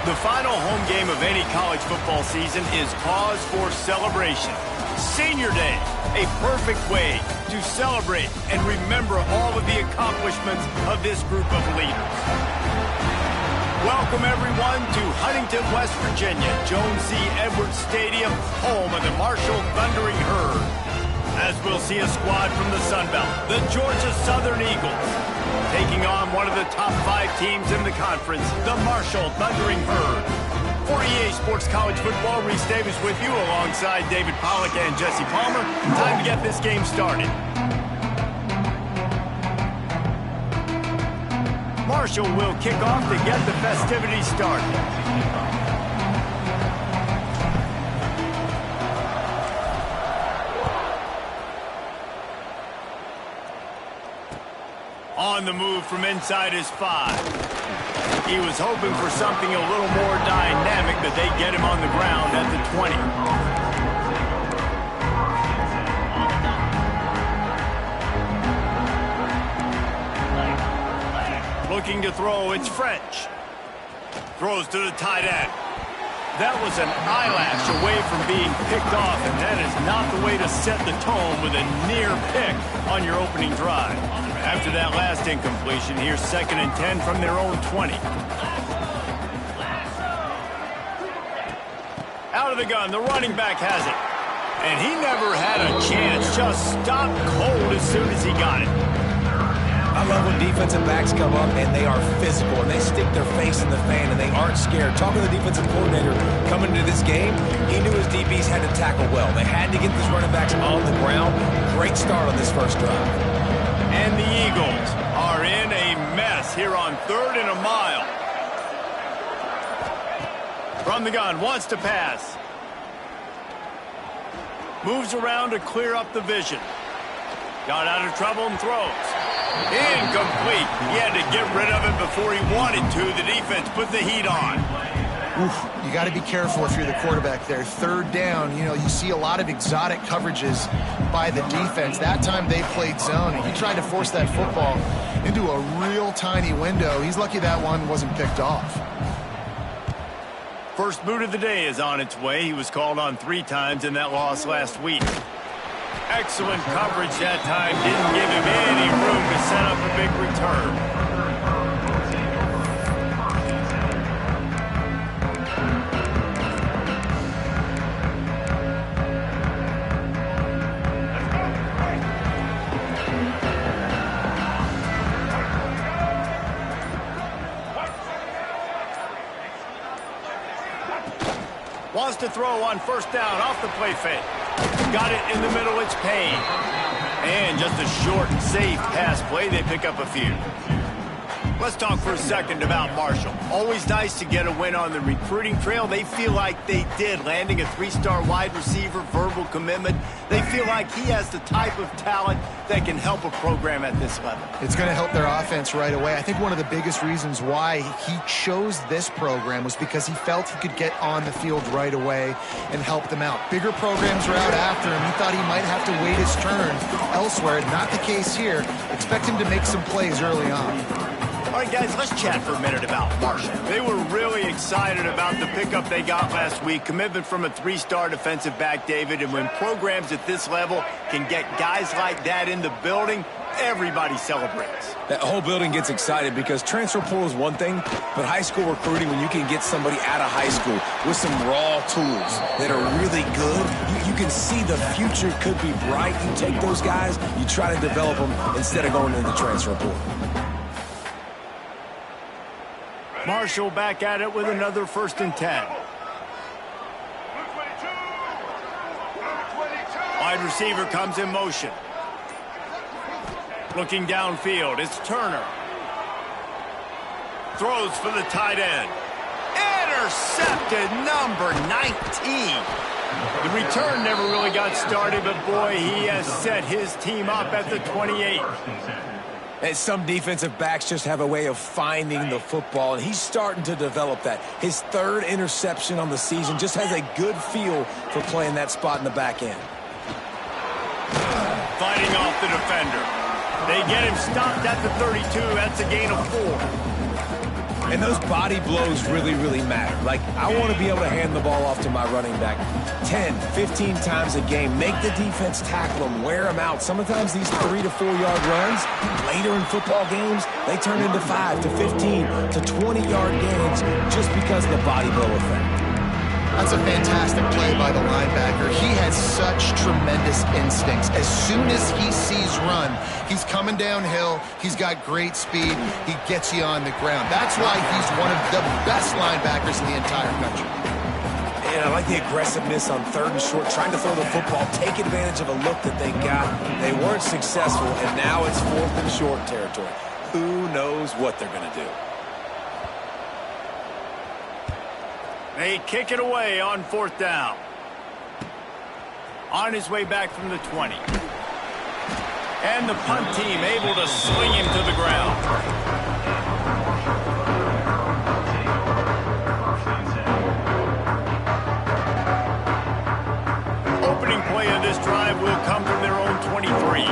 The final home game of any college football season is cause for celebration. Senior Day, a perfect way to celebrate and remember all of the accomplishments of this group of leaders. Welcome, everyone, to Huntington, West Virginia, Jones C. Edwards Stadium, home of the Marshall Thundering Herd. As we'll see a squad from the Sun Belt, the Georgia Southern Eagles, taking on one of the top 5 teams in the conference, the Marshall Thundering Herd. For EA Sports College Football, Reese Davis with you alongside David Pollack and Jesse Palmer. Time to get this game started. Marshall will kick off to get the festivities started. On the move from inside his 5. He was hoping for something a little more dynamic, but they get him on the ground at the 20. Looking to throw, it's French. Throws to the tight end. That was an eyelash away from being picked off, and that is not the way to set the tone with a near pick on your opening drive. After that last incompletion, here's 2nd and 10 from their own 20. Out of the gun, the running back has it. And he never had a chance, just stopped cold as soon as he got it. I love when defensive backs come up and they are physical and they stick their face in the fan and they aren't scared. Talking to the defensive coordinator coming into this game, he knew his DBs had to tackle well. They had to get these running backs on the ground. Great start on this first drive. And the Eagles are in a mess here on 3rd and a mile. From the gun, wants to pass. Moves around to clear up the vision. Got out of trouble and throws. Incomplete. He had to get rid of it before he wanted to. The defense put the heat on. Oof, you got to be careful if you're the quarterback there. 3rd down, you see a lot of exotic coverages by the defense. That time they played zone, and he tried to force that football into a real tiny window. He's lucky that one wasn't picked off. First boot of the day is on its way. He was called on 3 times in that loss last week. Excellent coverage that time. Didn't give him any room to set up a big return. Wants to throw on 1st down off the play fake. Got it in the middle, it's Payne. And just a short, safe pass play, they pick up a few. Let's talk for a second about Marshall. Always nice to get a win on the recruiting trail. They feel like they did, landing a 3-star wide receiver, verbal commitment. They feel like he has the type of talent that can help a program at this level. It's going to help their offense right away. I think one of the biggest reasons why he chose this program was because he felt he could get on the field right away and help them out. Bigger programs were out after him. He thought he might have to wait his turn elsewhere. Not the case here. Expect him to make some plays early on. All right, guys, let's chat for a minute about Marshall. They were really excited about the pickup they got last week. Commitment from a 3-star defensive back, David. And when programs at this level can get guys like that in the building, everybody celebrates. That whole building gets excited because transfer portal is one thing, but high school recruiting, when you can get somebody out of high school with some raw tools that are really good, you can see the future could be bright. You take those guys, you try to develop them instead of going into the transfer portal. Marshall back at it with another 1st and 10. Wide receiver comes in motion. Looking downfield, it's Turner. Throws for the tight end. Intercepted, number 19. The return never really got started, but boy, he has set his team up at the 28. And some defensive backs just have a way of finding the football, and he's starting to develop that. His 3rd interception on the season, just has a good feel for playing that spot in the back end. Fighting off the defender. They get him stopped at the 32. That's a gain of 4. And those body blows really, really matter. Like, I want to be able to hand the ball off to my running back 10, 15 times a game. Make the defense tackle them, wear them out. Sometimes these 3 to 4 yard runs, later in football games, they turn into 5 to 15 to 20 yard gains just because of the body blow effect. That's a fantastic play by the linebacker. He has such tremendous instincts. As soon as he sees run, he's coming downhill. He's got great speed. He gets you on the ground. That's why he's one of the best linebackers in the entire country. And I like the aggressiveness on 3rd and short, trying to throw the football, take advantage of a look that they got. They weren't successful, and now it's 4th and short territory. Who knows what they're going to do? They kick it away on 4th down. On his way back from the 20. And the punt team able to sling him to the ground. Opening play of this drive will come from their own 23.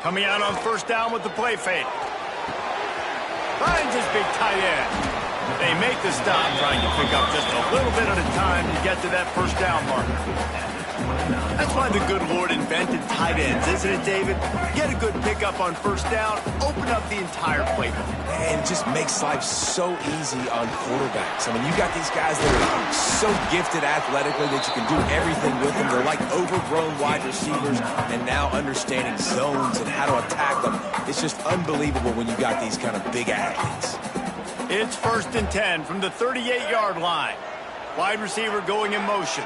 Coming out on 1st down with the play fake. Finds his big tight end. They make the stop, trying to pick up just a little bit at a time to get to that 1st down marker. That's why the good Lord invented tight ends, isn't it, David? Get a good pickup on 1st down, open up the entire playbook. And it just makes life so easy on quarterbacks. I mean, you got these guys that are so gifted athletically that you can do everything with them. They're like overgrown wide receivers, and now understanding zones and how to attack them. It's just unbelievable when you got these kind of big athletes. It's 1st and 10 from the 38-yard line. Wide receiver going in motion.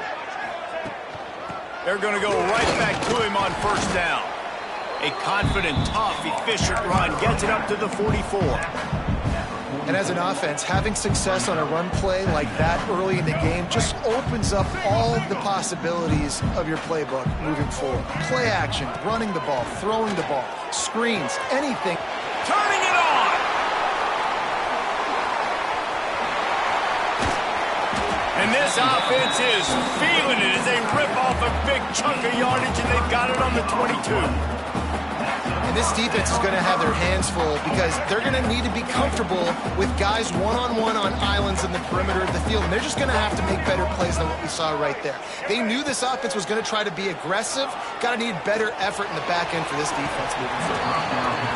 They're going to go right back to him on 1st down. A confident, tough, efficient run gets it up to the 44. And as an offense, having success on a run play like that early in the game just opens up all the possibilities of your playbook moving forward. Play action, running the ball, throwing the ball, screens, anything. Turning it on! And this offense is feeling it as they rip off a big chunk of yardage, and they've got it on the 22. And this defense is going to have their hands full because they're going to need to be comfortable with guys one-on-one on islands in the perimeter of the field. And they're just going to have to make better plays than what we saw right there. They knew this offense was going to try to be aggressive. Got to need better effort in the back end for this defense moving forward.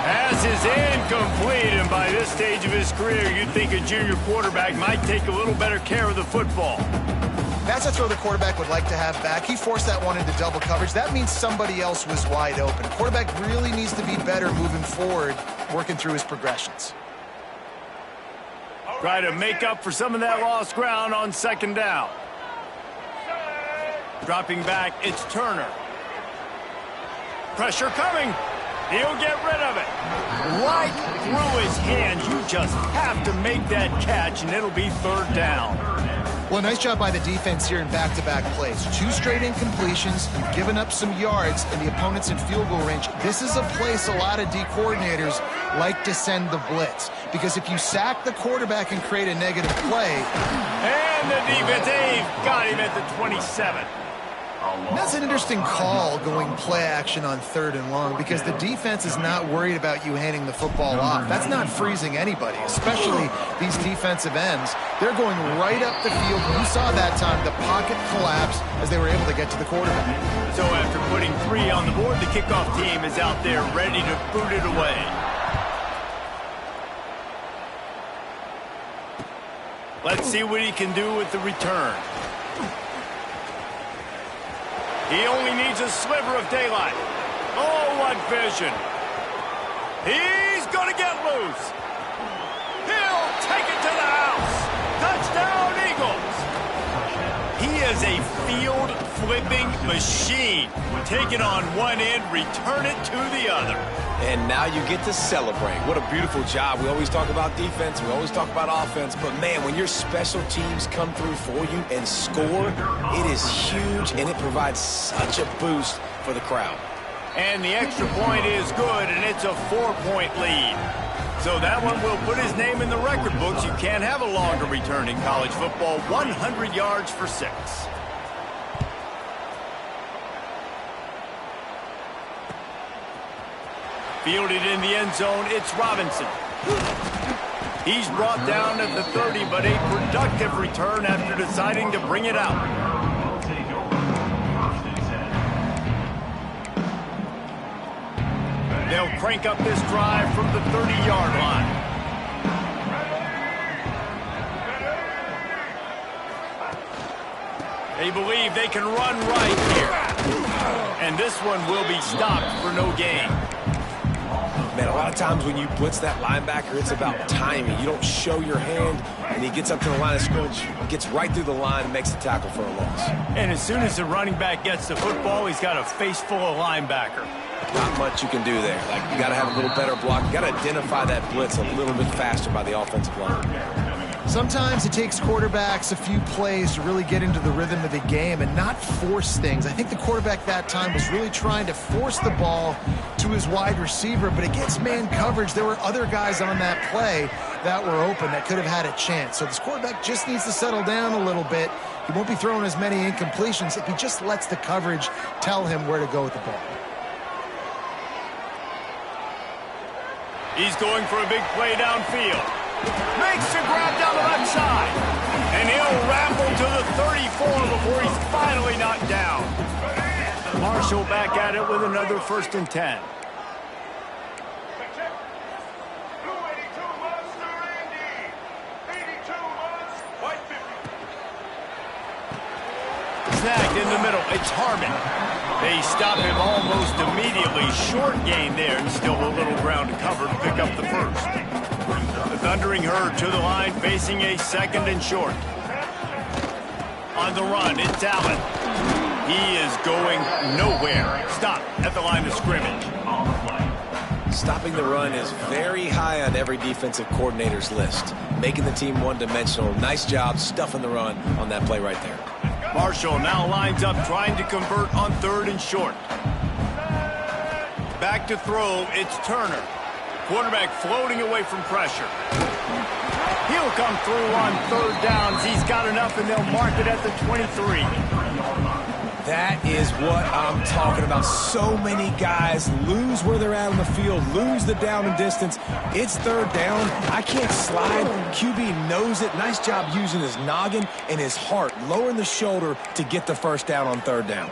Pass is incomplete, and by this stage of his career, you'd think a junior quarterback might take a little better care of the football. That's a throw the quarterback would like to have back. He forced that one into double coverage. That means somebody else was wide open. Quarterback really needs to be better moving forward, working through his progressions. Try to make up for some of that lost ground on 2nd down. Dropping back, it's Turner. Pressure coming. He'll get rid of it. Right through his hands. You just have to make that catch, and it'll be 3rd down. Well, nice job by the defense here in back-to-back plays. 2 straight incompletions. You've given up some yards, and the opponent's in field goal range. This is a place a lot of D coordinators like to send the blitz, because if you sack the quarterback and create a negative play. And the defense, they've got him at the 27. That's an interesting call, going play action on 3rd and long, because the defense is not worried about you handing the football off. That's not freezing anybody, especially these defensive ends. They're going right up the field. You saw that time the pocket collapse as they were able to get to the quarterback. So after putting 3 on the board, the kickoff team is out there ready to boot it away. Let's see what he can do with the return. He only needs a sliver of daylight. Oh, what vision. He's going to get loose. He'll take it to the house. Touchdown, Eagles. He is a field-flipping machine. Take it on one end, return it to the other. And now you get to celebrate. What a beautiful job. We always talk about defense. We always talk about offense. But, man, when your special teams come through for you and score, it is huge, and it provides such a boost for the crowd. And the extra point is good, and it's a 4-point lead. So that one will put his name in the record books. You can't have a longer return in college football. 100 yards for 6. Fielded in the end zone, it's Robinson. He's brought down at the 30, but a productive return after deciding to bring it out. They'll crank up this drive from the 30-yard line. They believe they can run right here. And this one will be stopped for no gain. Man, a lot of times when you blitz that linebacker, it's about timing. You don't show your hand, and he gets up to the line of scrimmage, gets right through the line, and makes the tackle for a loss. And as soon as the running back gets the football, he's got a face full of linebacker. Not much you can do there. Like, you got to have a little better block. You got to identify that blitz a little bit faster by the offensive line. Sometimes it takes quarterbacks a few plays to really get into the rhythm of the game and not force things. I think the quarterback that time was really trying to force the ball to his wide receiver, but against man coverage, there were other guys on that play that were open that could have had a chance. So this quarterback just needs to settle down a little bit. He won't be throwing as many incompletions if he just lets the coverage tell him where to go with the ball. He's going for a big play downfield. Makes the grab down the left side. And he'll ramble to the 34 before he's finally knocked down. Marshall back at it with another 1st and 10. Snagged in the middle. It's Harmon. They stop him almost immediately. Short gain there, and still a little ground to cover to pick up the first. The Thundering Herd to the line, facing a 2nd and short. On the run, it's Allen. He is going nowhere. Stop at the line of scrimmage. Stopping the run is very high on every defensive coordinator's list. Making the team one-dimensional. Nice job stuffing the run on that play right there. Marshall now lines up trying to convert on 3rd and short. Back to throw, it's Turner. Quarterback floating away from pressure. He'll come through on 3rd downs. He's got enough, and they'll mark it at the 23. That is what I'm talking about. So many guys lose where they're at on the field, lose the down and distance. It's 3rd down. I can't slide. QB knows it. Nice job using his noggin and his heart, lowering the shoulder to get the 1st down on 3rd down.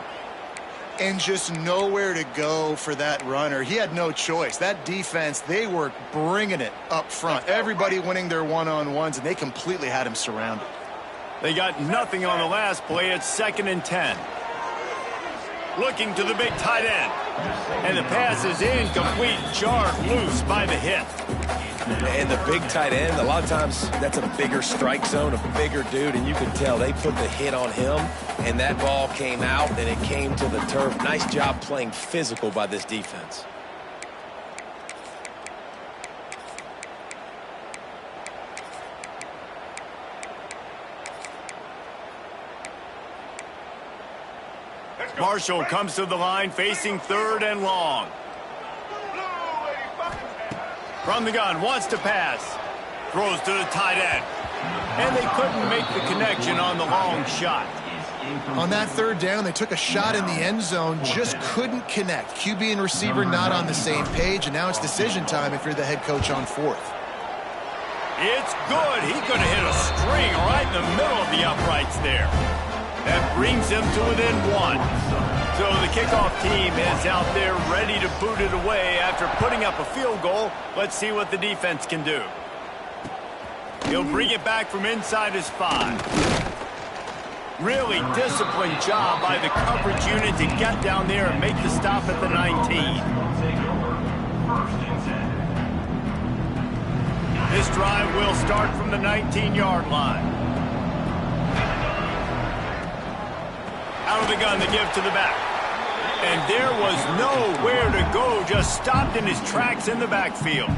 And just nowhere to go for that runner. He had no choice. That defense, they were bringing it up front. Everybody winning their one-on-ones, and they completely had him surrounded. They got nothing on the last play. It's 2nd and 10. Looking to the big tight end. And the pass is incomplete, jarred loose by the hit. And the big tight end, a lot of times that's a bigger strike zone, a bigger dude, and you can tell they put the hit on him, and that ball came out, and it came to the turf. Nice job playing physical by this defense. Marshall comes to the line facing 3rd and long. From the gun, wants to pass. Throws to the tight end. And they couldn't make the connection on the long shot. On that 3rd down, they took a shot in the end zone, just couldn't connect. QB and receiver not on the same page, and now it's decision time if you're the head coach on 4th. It's good. He could have hit a string right in the middle of the uprights there. That brings him to within 1. So the kickoff team is out there ready to boot it away after putting up a field goal. Let's see what the defense can do. He'll bring it back from inside his 5. Really disciplined job by the coverage unit to get down there and make the stop at the 19. This drive will start from the 19-yard line. Out of the gun, the give to the back. And there was nowhere to go, just stopped in his tracks in the backfield.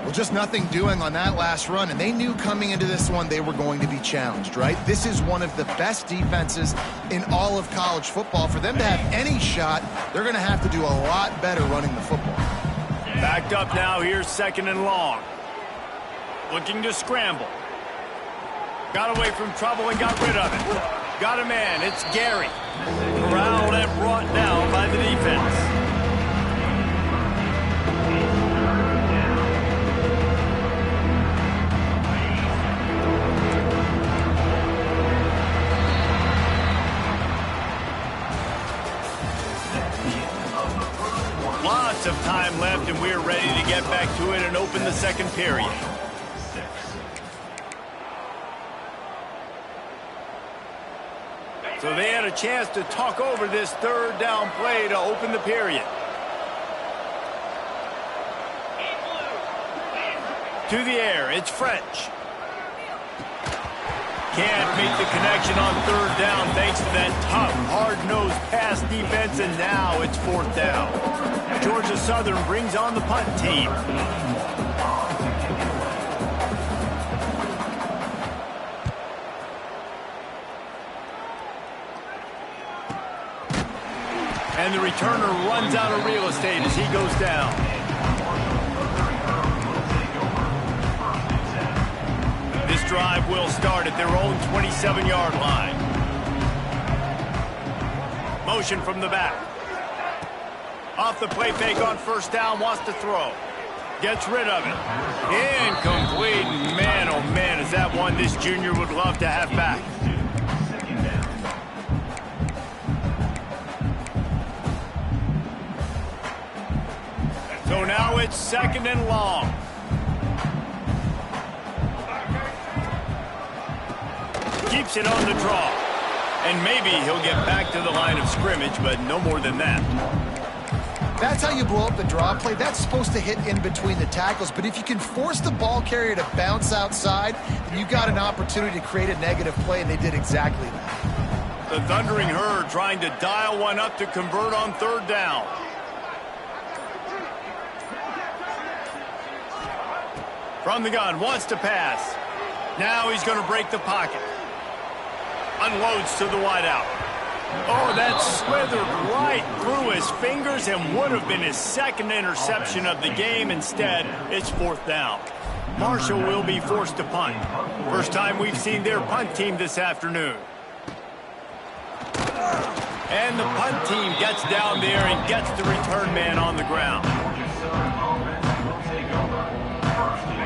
Well, just nothing doing on that last run, and they knew coming into this one they were going to be challenged, right? This is one of the best defenses in all of college football. For them to have any shot, they're going to have to do a lot better running the football. Backed up now, here's 2nd and long. Looking to scramble. Got away from trouble and got rid of it. Got a man, it's Gary. Corralled and brought down by the defense. minutes of time left, and we're ready to get back to it and open the second period. So they had a chance to talk over this third down play to open the period. To the air, it's French. Can't make the connection on third down thanks to that tough, hard-nosed pass defense, and now it's fourth down. Georgia Southern brings on the punt team. And the returner runs out of real estate as he goes down. This drive will start at their own 27-yard line. Motion from the back. Off the play fake on first down, wants to throw. Gets rid of it. Incomplete. Man, oh man, is that one this junior would love to have back. So now it's second and long. Keeps it on the draw. And maybe he'll get back to the line of scrimmage, but no more than that. That's how you blow up the draw play. That's supposed to hit in between the tackles, but if you can force the ball carrier to bounce outside, then you got an opportunity to create a negative play, and they did exactly that. The Thundering Herd trying to dial one up to convert on third down. From the gun, wants to pass. Now he's going to break the pocket. Unloads to the wideout. Oh, that slithered right through his fingers and would have been his second interception of the game. Instead, it's fourth down. Marshall will be forced to punt. First time we've seen their punt team this afternoon. And the punt team gets down there and gets the return man on the ground.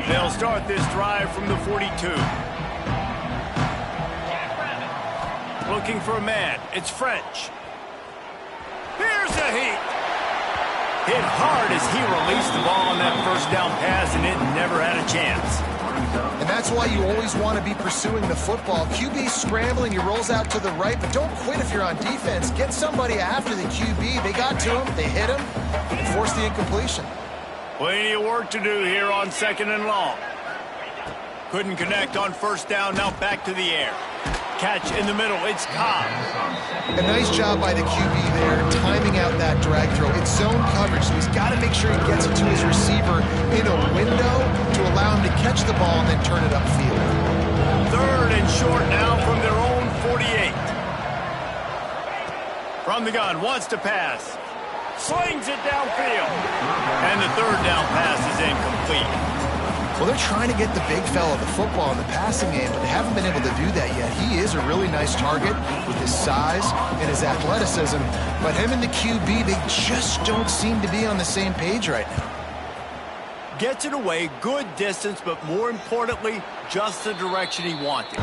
They'll start this drive from the 42. Looking for a man. It's French. Here's a heat. Hit hard as he released the ball on that first down pass, and it never had a chance. And that's why you always want to be pursuing the football. QB scrambling, he rolls out to the right, but don't quit if you're on defense. Get somebody after the QB. They got to him, they hit him, and forced the incompletion. Plenty of work to do here on second and long. Couldn't connect on first down, now back to the air. Catch in the middle, it's Ncaa. A nice job by the QB there, timing out that drag throw. It's zone coverage, so he's got to make sure he gets it to his receiver in a window to allow him to catch the ball and then turn it upfield. Third and short now from their own 48. From the gun, wants to pass. Slings it downfield. And the third down pass is incomplete. Well, they're trying to get the big fella the football in the passing game, but they haven't been able to do that yet. He is a really nice target with his size and his athleticism, but him and the QB, they just don't seem to be on the same page right now. Gets it away, good distance, but more importantly, just the direction he wanted.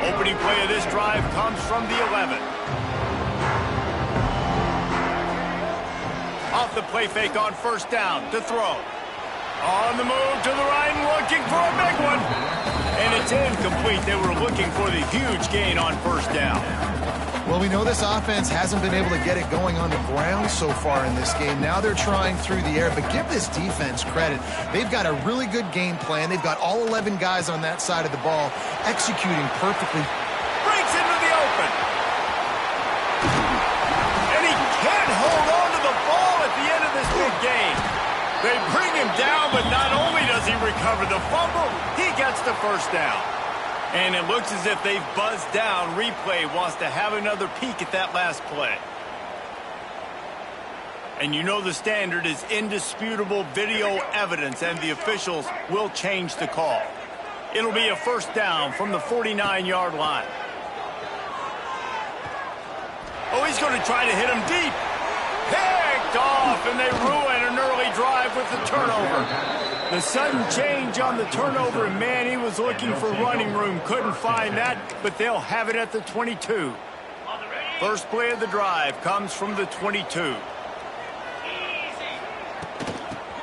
Opening play of this drive comes from the 11. Off the play fake on first down to throw. On the move to the right and looking for a big one. And it's incomplete. They were looking for the huge gain on first down. Well, we know this offense hasn't been able to get it going on the ground so far in this game. Now they're trying through the air, but give this defense credit. They've got a really good game plan. They've got all 11 guys on that side of the ball executing perfectly. Breaks into the open. And he can't hold on to the ball at the end of this big game. They bring him down, but not only does he recover the fumble, he gets the first down. And it looks as if they've buzzed down. Replay wants to have another peek at that last play. And you know the standard is indisputable video evidence, and the officials will change the call. It'll be a first down from the 49-yard line. Oh, he's going to try to hit him deep. Picked off, and they ruin an early drive with the turnover. The sudden change on the turnover, and man, he was looking for running room. Couldn't find that, but they'll have it at the 22. First play of the drive comes from the 22.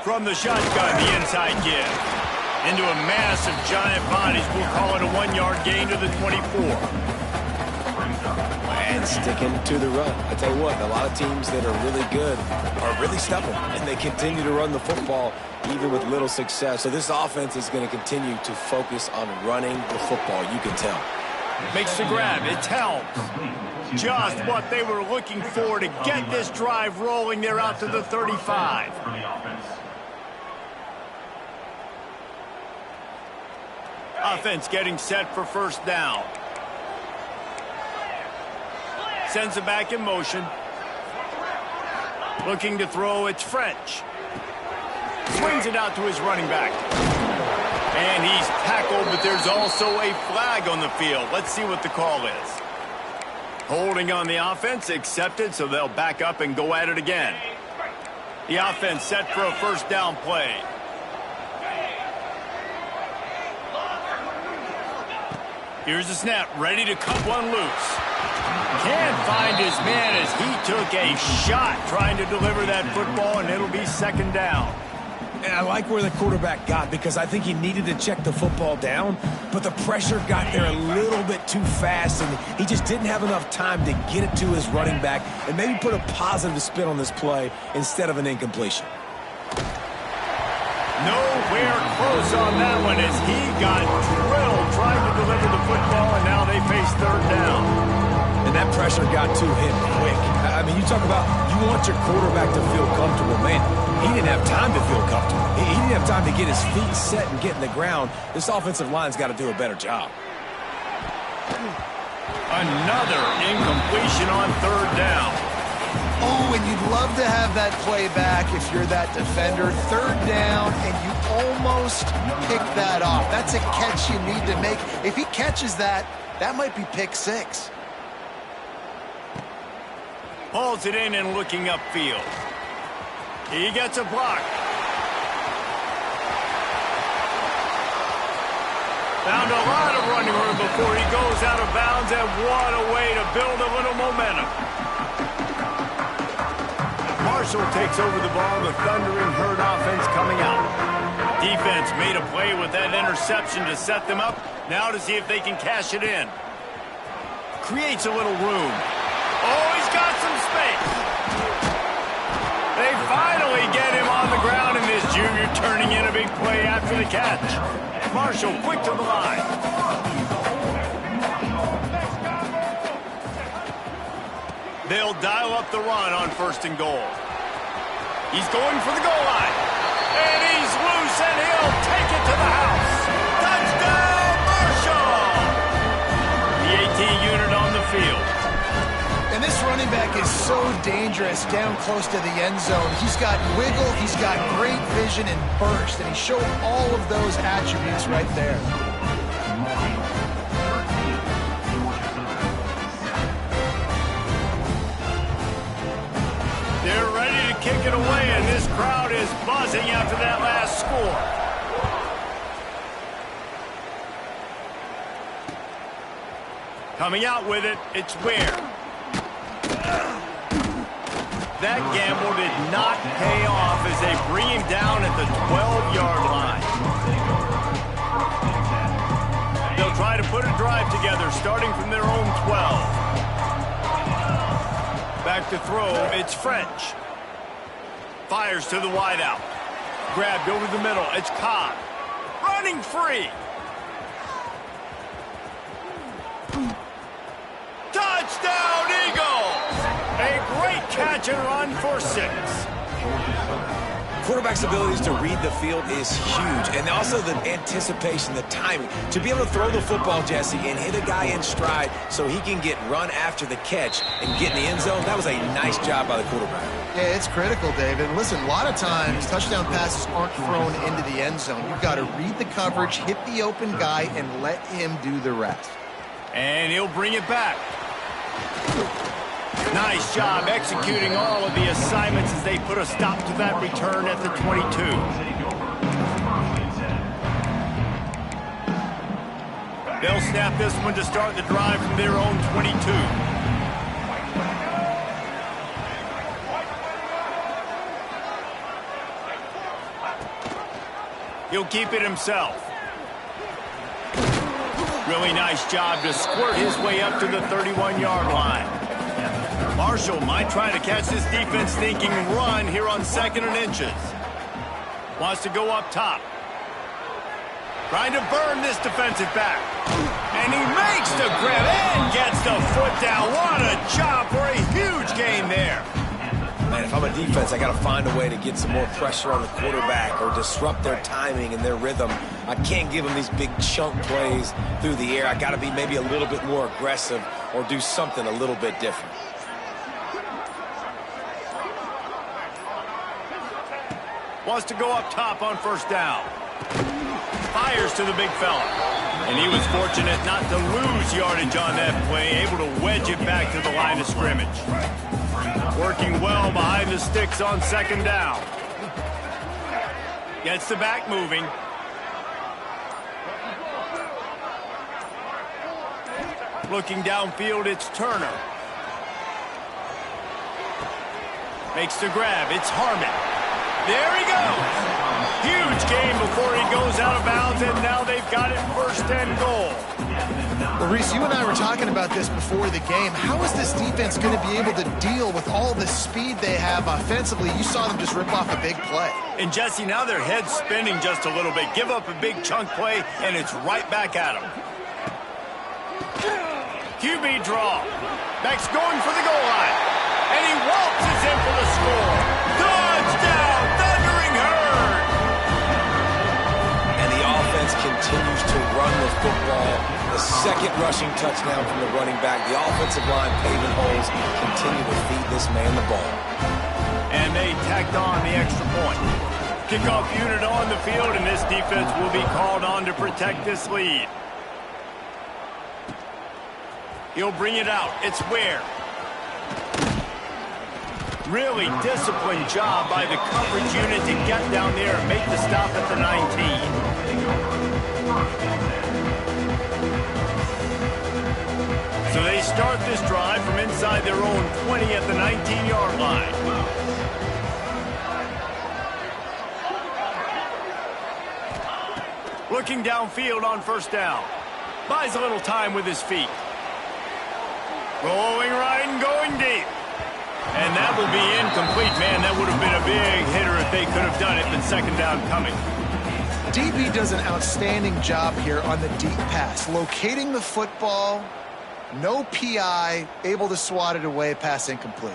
From the shotgun, the inside give. Into a mass of giant bodies. We'll call it a 1-yard gain to the 24. And sticking to the run. I tell you what, a lot of teams that are really good are really stubborn, and they continue to run the football even with little success. So this offense is going to continue to focus on running the football, you can tell. Makes the grab. It's Helms. Just what they were looking for to get this drive rolling. They're out to the 35. Offense getting set for first down. Sends it back in motion. Looking to throw, it's French. Swings it out to his running back. And he's tackled, but there's also a flag on the field. Let's see what the call is. Holding on the offense, accepted, so they'll back up and go at it again. The offense set for a first down play. Here's the snap, ready to cut one loose. Can't find his man as he took a shot trying to deliver that football, and it'll be second down. And I like where the quarterback got, because I think he needed to check the football down, but the pressure got there a little bit too fast, and he just didn't have enough time to get it to his running back and maybe put a positive spin on this play instead of an incompletion. Nowhere close on that one as he got drilled trying to deliver the football, and now they face third down. And that pressure got to him quick. I mean, you talk about you want your quarterback to feel comfortable. Man, he didn't have time to feel comfortable. He didn't have time to get his feet set and get in the ground. This offensive line's got to do a better job. Another incompletion on third down. Oh, and you'd love to have that play back if you're that defender. Third down, and you almost pick that off. That's a catch you need to make. If he catches that, that might be pick six. Hauls it in and looking upfield. He gets a block. Found a lot of running room before he goes out of bounds, and what a way to build a little momentum. Marshall takes over the ball, the thundering herd offense coming out. Defense made a play with that interception to set them up. Now to see if they can cash it in. Creates a little room. Oh, he's got some space. They finally get him on the ground, and this junior turning in a big play after the catch. Marshall quick to the line. They'll dial up the run on first and goal. He's going for the goal line. And he's loose, and he'll take it to the house. Touchdown, Marshall! The 18 unit on the field. And this running back is so dangerous down close to the end zone. He's got wiggle, he's got great vision and burst, and he showed all of those attributes right there. They're ready to kick it away, and this crowd is buzzing after that last score. Coming out with it, it's Ware. That gamble did not pay off as they bring him down at the 12-yard line. They'll try to put a drive together starting from their own 12. Back to throw, it's French. Fires to the wideout. Grabbed over the middle, it's Ncaa. Running free. Touchdown, Eagles! A great catch and run for 6. Quarterback's abilities to read the field is huge, and also the anticipation, the timing. To be able to throw the football, Jesse, and hit a guy in stride so he can get run after the catch and get in the end zone, that was a nice job by the quarterback. Yeah, it's critical, David. Listen, a lot of times touchdown passes aren't thrown into the end zone. You've got to read the coverage, hit the open guy, and let him do the rest. And he'll bring it back. Nice job executing all of the assignments as they put a stop to that return at the 22. They'll snap this one to start the drive from their own 22. He'll keep it himself. Really nice job to squirt his way up to the 31-yard line. Marshall might try to catch this defense thinking run here on 2nd and inches. Wants to go up top. Trying to burn this defensive back. And he makes the grab and gets the foot down. What a job for a huge gain there. Man, if I'm a defense, I got to find a way to get some more pressure on the quarterback or disrupt their timing and their rhythm. I can't give them these big chunk plays through the air. I got to be maybe a little bit more aggressive or do something a little bit different. Wants to go up top on 1st down. Fires to the big fella. And he was fortunate not to lose yardage on that play, able to wedge it back to the line of scrimmage. Working well behind the sticks on 2nd down. Gets the back moving. Looking downfield, it's Turner. Makes the grab, it's Harmon. There he goes. Huge gain before he goes out of bounds, and now they've got it 1st and goal. Well, Reese, you and I were talking about this before the game. How is this defense going to be able to deal with all the speed they have offensively? You saw them just rip off a big play. And, Jesse, now their head's spinning just a little bit. Give up a big chunk play, and it's right back at them. QB draw. Beck's going for the goal line. And he waltzes in for the score. Touchdown, Thundering Herd! And the offense continues to run the football. The 2nd rushing touchdown from the running back. The offensive line paving holes continue to feed this man the ball. And they tacked on the extra point. Kickoff unit on the field, and this defense will be called on to protect this lead. He'll bring it out. It's Ware. Really disciplined job by the coverage unit to get down there and make the stop at the 19. So they start this drive from inside their own 20 at the 19-yard line. Looking downfield on 1st down. Buys a little time with his feet. Rolling right and going deep. And that will be incomplete, man. That would have been a big hitter if they could have done it, but 2nd down coming. DB does an outstanding job here on the deep pass. Locating the football, no PI, able to swat it away, pass incomplete.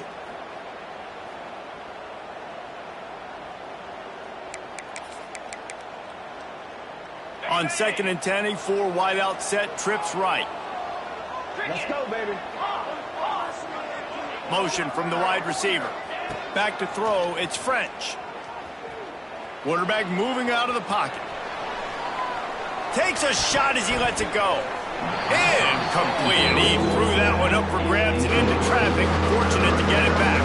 On 2nd and 10, a 4 wide out set, trips right. Let's go, baby. Motion from the wide receiver. Back to throw, it's French. Quarterback moving out of the pocket. Takes a shot as he lets it go. Incomplete, and he threw that one up for grabs and into traffic. Fortunate to get it back.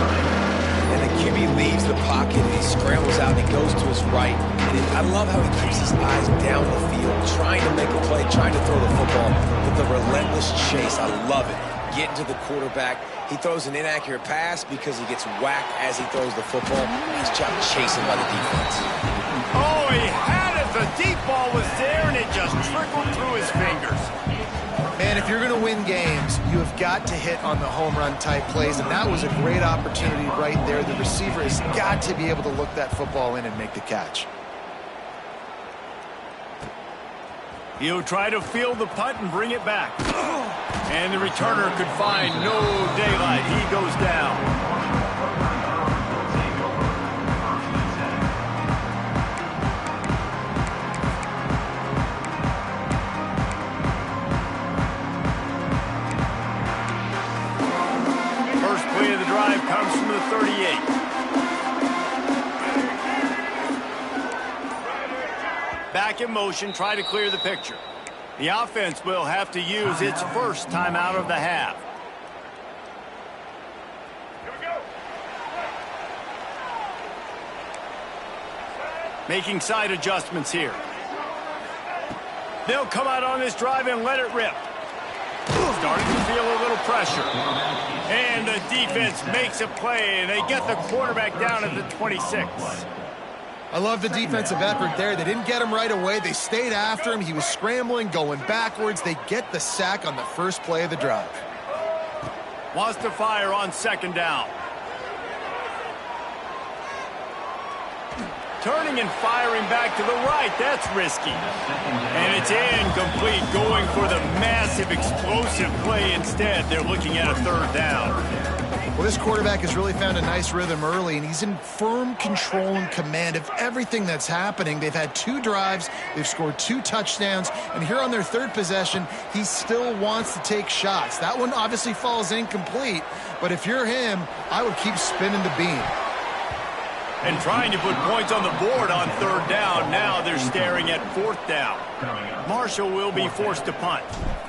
And the QB leaves the pocket, he scrambles out, and he goes to his right. And I love how he keeps his eyes down the field, trying to make a play, trying to throw the football with the relentless chase. I love it. Getting to the quarterback. He throws an inaccurate pass because he gets whacked as he throws the football. Nice job chasing by the defense. Oh, he had it. The deep ball was there, and it just trickled through his fingers. Man, if you're going to win games, you have got to hit on the home run type plays, and that was a great opportunity right there. The receiver has got to be able to look that football in and make the catch. He'll try to field the punt and bring it back. And the returner could find no daylight. He goes down. First play of the drive comes from the 38. Back in motion, try to clear the picture. The offense will have to use its first timeout of the half. Here we go. Making side adjustments here. They'll come out on this drive and let it rip. Starting to feel a little pressure. And the defense makes a play, and they get the quarterback down at the 26. I love the defensive effort there. They didn't get him right away. They stayed after him. He was scrambling, going backwards. They get the sack on the first play of the drive. Wants to fire on second down. Turning and firing back to the right. That's risky. And it's incomplete, going for the massive explosive play instead. They're looking at a third down. Well, this quarterback has really found a nice rhythm early, and he's in firm control and command of everything that's happening. They've had 2 drives, they've scored 2 touchdowns, and here on their third possession, he still wants to take shots. That one obviously falls incomplete, but if you're him, I would keep spinning the beam. And trying to put points on the board on third down. Now they're staring at fourth down. Marshall will be forced to punt.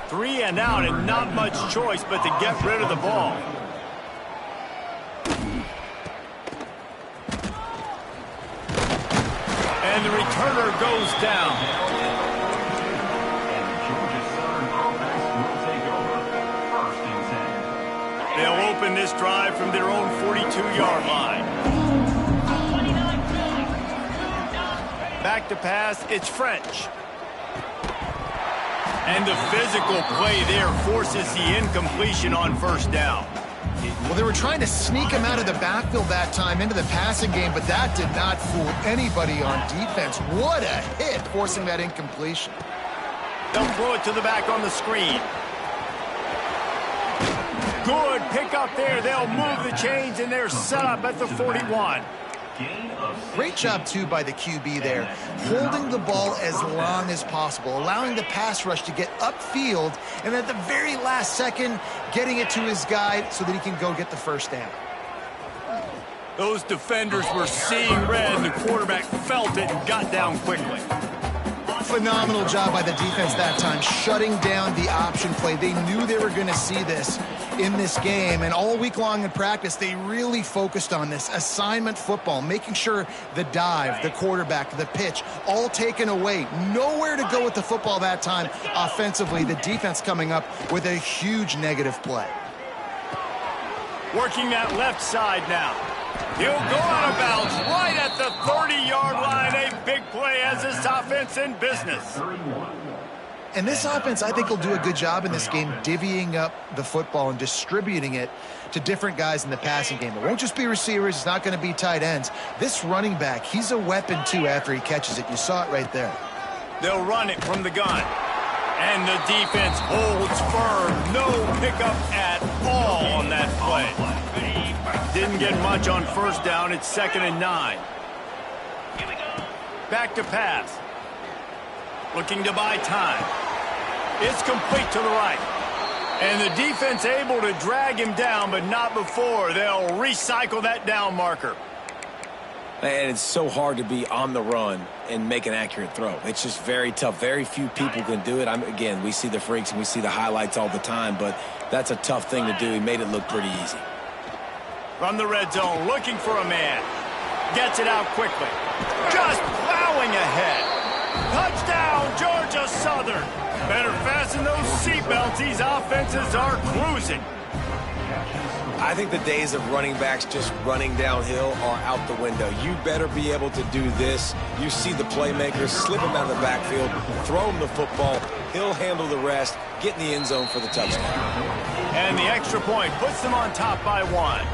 3 and out, and not much choice but to get rid of the ball. And the returner goes down. They'll open this drive from their own 42-yard line. Back to pass, it's French. And the physical play there forces the incompletion on first down. Well, they were trying to sneak him out of the backfield that time into the passing game, but that did not fool anybody on defense. What a hit, forcing that incompletion. They'll throw it to the back on the screen. Good pickup there. They'll move the chains, and they're set up at the 41. Great job, too, by the QB there, holding the ball as long as possible, allowing the pass rush to get upfield, and at the very last second, getting it to his guy so that he can go get the first down. Those defenders were seeing red, and the quarterback felt it and got down quickly. Phenomenal job by the defense that time, shutting down the option play. They knew they were going to see this in this game, and all week long in practice, they really focused on this assignment football, making sure the dive, the quarterback, the pitch, all taken away. Nowhere to go with the football that time offensively. The defense coming up with a huge negative play. Working that left side now. He'll go out of bounds right at the 30-yard line. A big play as this offense in business. And this offense, I think, will do a good job in this game divvying up the football and distributing it to different guys in the passing game. It won't just be receivers. It's not going to be tight ends. This running back, he's a weapon, too, after he catches it. You saw it right there. They'll run it from the gun. And the defense holds firm. No pickup at all on that play. Didn't get much on first down. It's 2nd and 9. Back to pass. Looking to buy time. It's complete to the right. And the defense able to drag him down, but not before. They'll recycle that down marker. And it's so hard to be on the run and make an accurate throw. It's just very tough. Very few people can do it. Again, we see the freaks and we see the highlights all the time, but that's a tough thing to do. He made it look pretty easy. From the red zone, looking for a man. Gets it out quickly. Just plowing ahead. Touchdown, Georgia Southern. Better fasten those seatbelts. These offenses are cruising. I think the days of running backs just running downhill are out the window. You better be able to do this. You see the playmakers, slip him out of the backfield, throw him the football. He'll handle the rest, get in the end zone for the touchdown. And the extra point puts them on top by 1.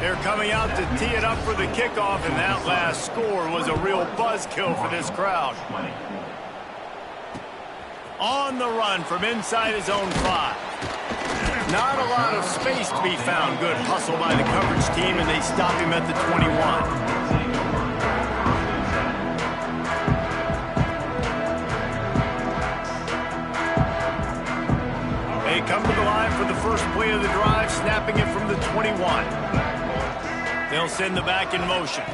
They're coming out to tee it up for the kickoff, and that last score was a real buzzkill for this crowd. On the run from inside his own 5. Not a lot of space to be found. Good hustle by the coverage team, and they stop him at the 21. They come to the line for the first play of the drive, snapping it from the 21. They'll send the back in motion.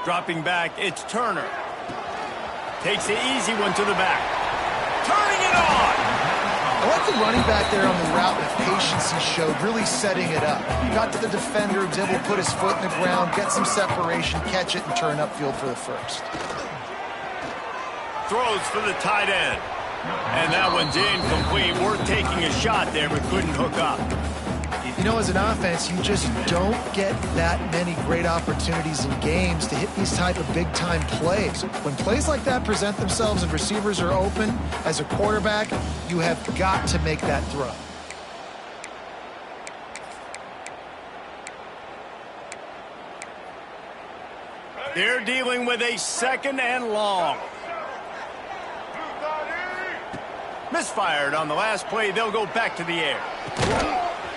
Dropping back, it's Turner. Takes the easy one to the back. Turning it on! I like the running back there on the route, the patience he showed, really setting it up. Got to the defender, was able to put his foot in the ground, get some separation, catch it, and turn upfield for the first. Throws for the tight end. And that one's incomplete. Worth taking a shot there, but couldn't hook up. You know, as an offense, you just don't get that many great opportunities in games to hit these type of big-time plays. When plays like that present themselves and receivers are open, as a quarterback, you have got to make that throw. They're dealing with a 2nd and long. Misfired on the last play. They'll go back to the air.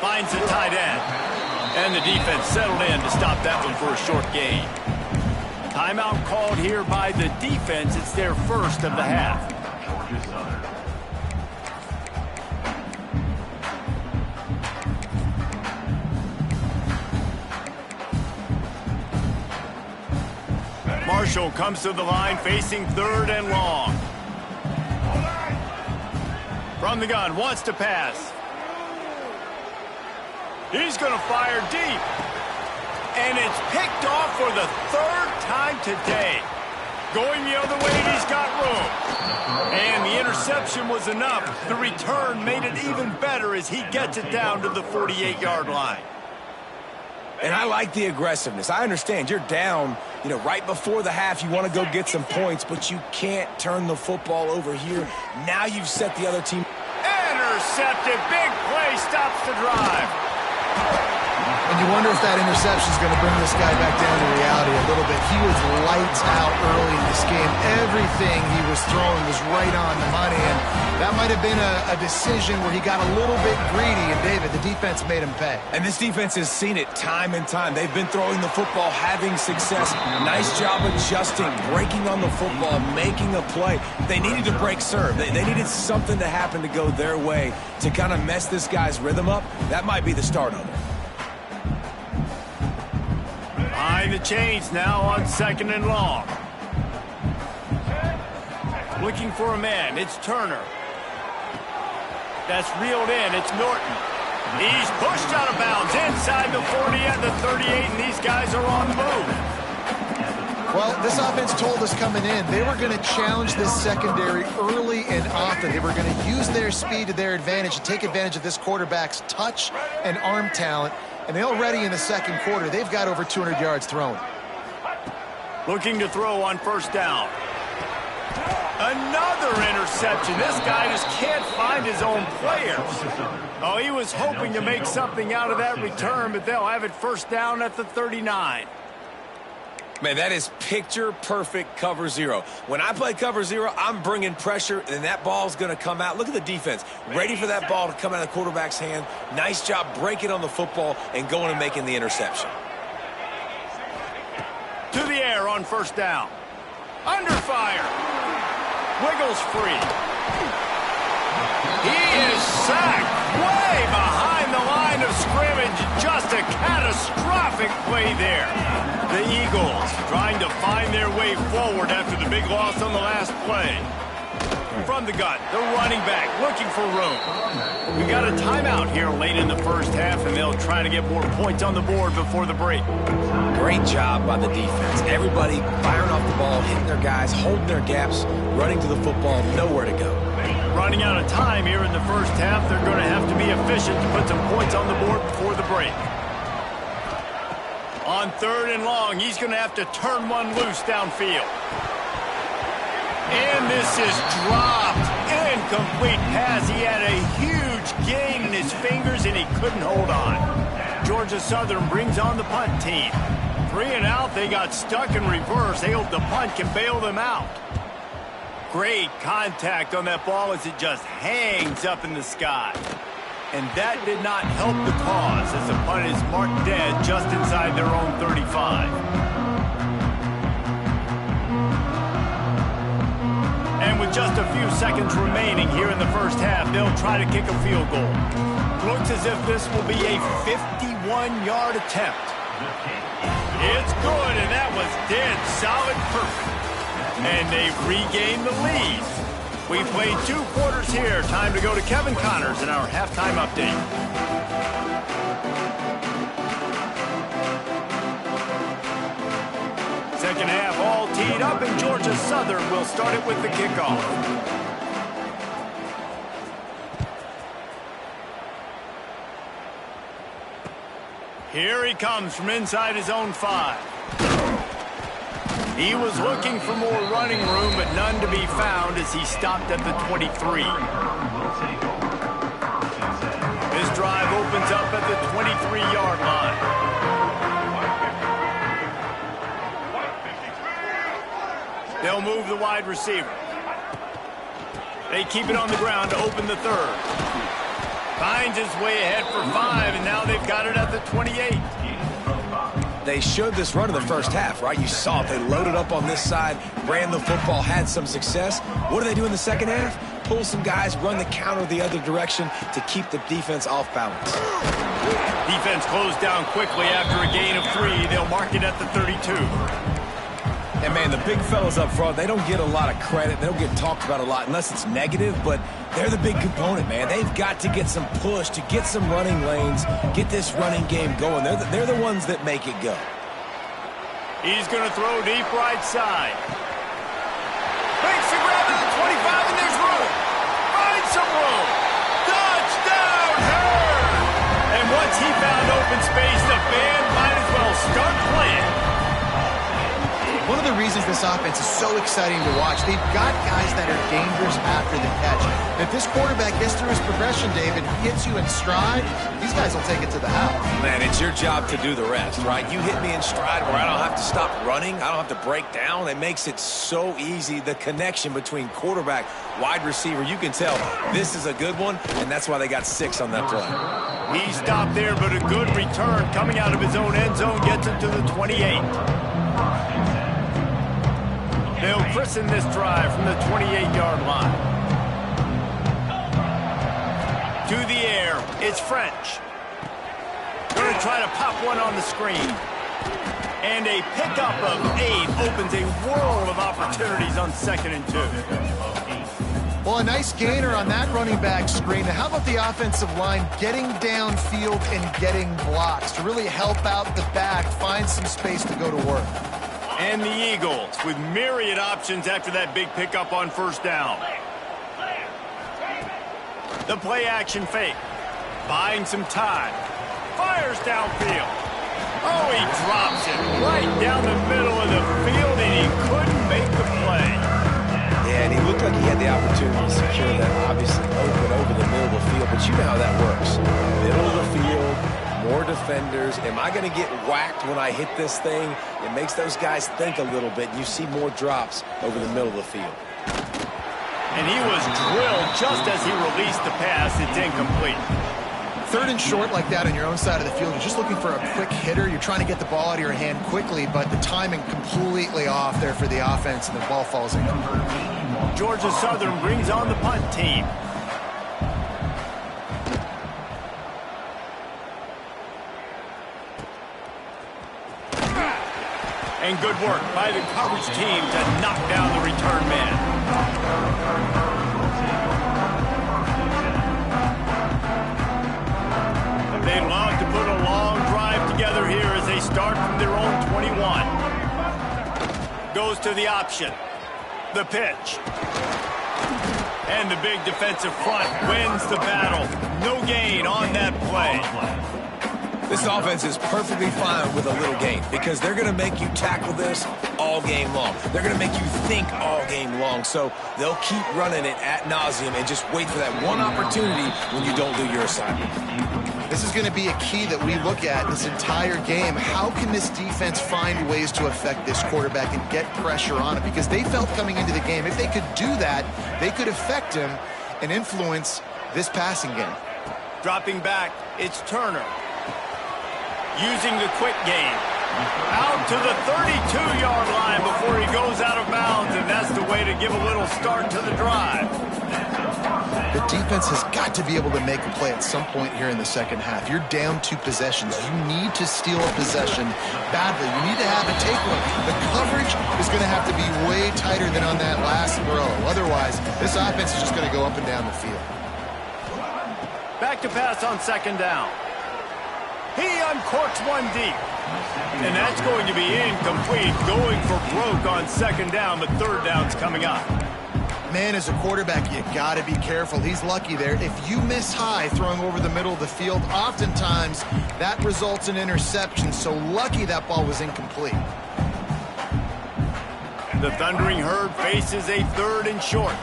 Finds the tight end. And the defense settled in to stop that one for a short gain. Timeout called here by the defense. It's their first of the half. Marshall comes to the line facing 3rd and long. From the gun, wants to pass. He's going to fire deep. And it's picked off for the 3rd time today. Going the other way, and he's got room. And the interception was enough. The return made it even better as he gets it down to the 48-yard line. And I like the aggressiveness. I understand you're down, right before the half. You want to go get some points, but you can't turn the football over here. Now you've set the other team. Intercepted. Big play stops the drive. And you wonder if that interception is going to bring this guy back down to reality a little bit. He was lights out early in this game. Everything he was throwing was right on the money, and that might have been a decision where he got a little bit greedy, and David, the defense made him pay. And this defense has seen it time and time. They've been throwing the football, having success. Nice job adjusting, breaking on the football, making a play. They needed to break serve. They needed something to happen to go their way to kind of mess this guy's rhythm up. That might be the start of it. Behind the chains now on 2nd and long. Looking for a man. It's Turner. That's reeled in. It's Norton. He's pushed out of bounds inside the 40 at the 38, and these guys are on the move. Well, this offense told us coming in they were going to challenge this secondary early and often. They were going to use their speed to their advantage and take advantage of this quarterback's touch and arm talent. And already in the 2nd quarter, they've got over 200 yards thrown. Looking to throw on 1st down. Another interception. This guy just can't find his own players. Oh, he was hoping to make something out of that return, but they'll have it 1st down at the 39. Man, that is picture-perfect cover 0. When I play cover 0, I'm bringing pressure, and that ball's going to come out. Look at the defense. Ready for that ball to come out of the quarterback's hand. Nice job breaking on the football and going and making the interception. To the air on 1st down. Under fire. Wiggles free. He is sacked way behind the line of scrimmage. Just a catastrophic play there. The Eagles trying to find their way forward after the big loss on the last play. From the gun, the running back looking for room. We got a timeout here late in the 1st half, and they'll try to get more points on the board before the break. Great job by the defense. Everybody firing off the ball, hitting their guys, holding their gaps, running to the football, nowhere to go. Running out of time here in the 1st half. They're going to have to be efficient to put some points on the board before the break. On 3rd and long, he's going to have to turn one loose downfield. And this is dropped. Incomplete pass. He had a huge gain in his fingers, and he couldn't hold on. Georgia Southern brings on the punt team. 3 and out. They got stuck in reverse. They hope the punt can bail them out. Great contact on that ball as it just hangs up in the sky. And that did not help the cause as the punt is marked dead just inside their own 35. And with just a few seconds remaining here in the 1st half, they'll try to kick a field goal. Looks as if this will be a 51-yard attempt. It's good, and that was dead solid perfect. And they've regained the lead. We played 2 quarters here. Time to go to Kevin Connors in our halftime update. Second half all teed up, and Georgia Southern will start it with the kickoff. Here he comes from inside his own 5. He was looking for more running room, but none to be found as he stopped at the 23. This drive opens up at the 23-yard line. They'll move the wide receiver. They keep it on the ground to open the 3rd. Finds his way ahead for 5, and now they've got it at the 28. They showed this run in the first half, right? You saw it. They loaded up on this side, ran the football, had some success. What do they do in the second half? Pull some guys, run the counter the other direction to keep the defense off balance. Defense closed down quickly after a gain of 3. They'll mark it at the 32. And, man, the big fellas up front, they don't get a lot of credit. They don't get talked about a lot unless it's negative, but they're the big component, man. They've got to get some push, to get some running lanes, get this running game going. They're the ones that make it go. He's going to throw deep right side. Makes the grab at the 25, and there's room. Finds some room. Touchdown, Hurd! And once he found open space, the band might as well start playing. One of the reasons this offense is so exciting to watch, they've got guys that are dangerous after the catch. If this quarterback gets through his progression, David, hits you in stride, these guys will take it to the house. Man, it's your job to do the rest, right? You hit me in stride where I don't have to stop running. I don't have to break down. It makes it so easy. The connection between quarterback, wide receiver, you can tell this is a good one, and that's why they got 6 on that play. He stopped there, but a good return coming out of his own end zone gets him to the 28. They'll christen this drive from the 28-yard line. To the air, it's French. Going to try to pop one on the screen. And a pickup of 8 opens a world of opportunities on 2nd and 2. Well, a nice gainer on that running back screen. How about the offensive line getting downfield and getting blocks to really help out the back, find some space to go to work? And the Eagles with myriad options after that big pickup on 1st down. The play action fake. Buying some time. Fires downfield. Oh, he drops it right down the middle of the field, and he couldn't make the play. Yeah, and he looked like he had the opportunity to secure that, obviously open over the middle of the field, but you know how that works. Middle of the field, more defenders. Am I going to get whacked when I hit this thing? It makes those guys think a little bit. You see more drops over the middle of the field. And he was drilled just as he released the pass. It's incomplete. 3rd and short like that on your own side of the field, you're just looking for a quick hitter. You're trying to get the ball out of your hand quickly, but the timing completely off there for the offense, and the ball falls incomplete. Georgia Southern brings on the punt team. And good work by the coverage team to knock down the return man. They love to put a long drive together here as they start from their own 21. Goes to the option. The pitch. And the big defensive front wins the battle. No gain on that play. This offense is perfectly fine with a little gain because they're going to make you tackle this all game long. They're going to make you think all game long. So they'll keep running it ad nauseum and just wait for that one opportunity when you don't do your assignment. This is going to be a key that we look at this entire game. How can this defense find ways to affect this quarterback and get pressure on him? Because they felt coming into the game, if they could do that, they could affect him and influence this passing game. Dropping back, it's Turner. Using the quick game. Out to the 32-yard line before he goes out of bounds, and that's the way to give a little start to the drive. The defense has got to be able to make a play at some point here in the second half. You're down 2 possessions. You need to steal a possession badly. You need to have a takeaway. The coverage is going to have to be way tighter than on that last throw. Otherwise, this offense is just going to go up and down the field. Back to pass on 2nd down. He uncorks one deep. And that's going to be incomplete. Going for broke on 2nd down, but 3rd down's coming up. Man, as a quarterback, you got to be careful. He's lucky there. If you miss high throwing over the middle of the field, oftentimes that results in interception. So lucky that ball was incomplete. The Thundering Herd faces a 3rd and short.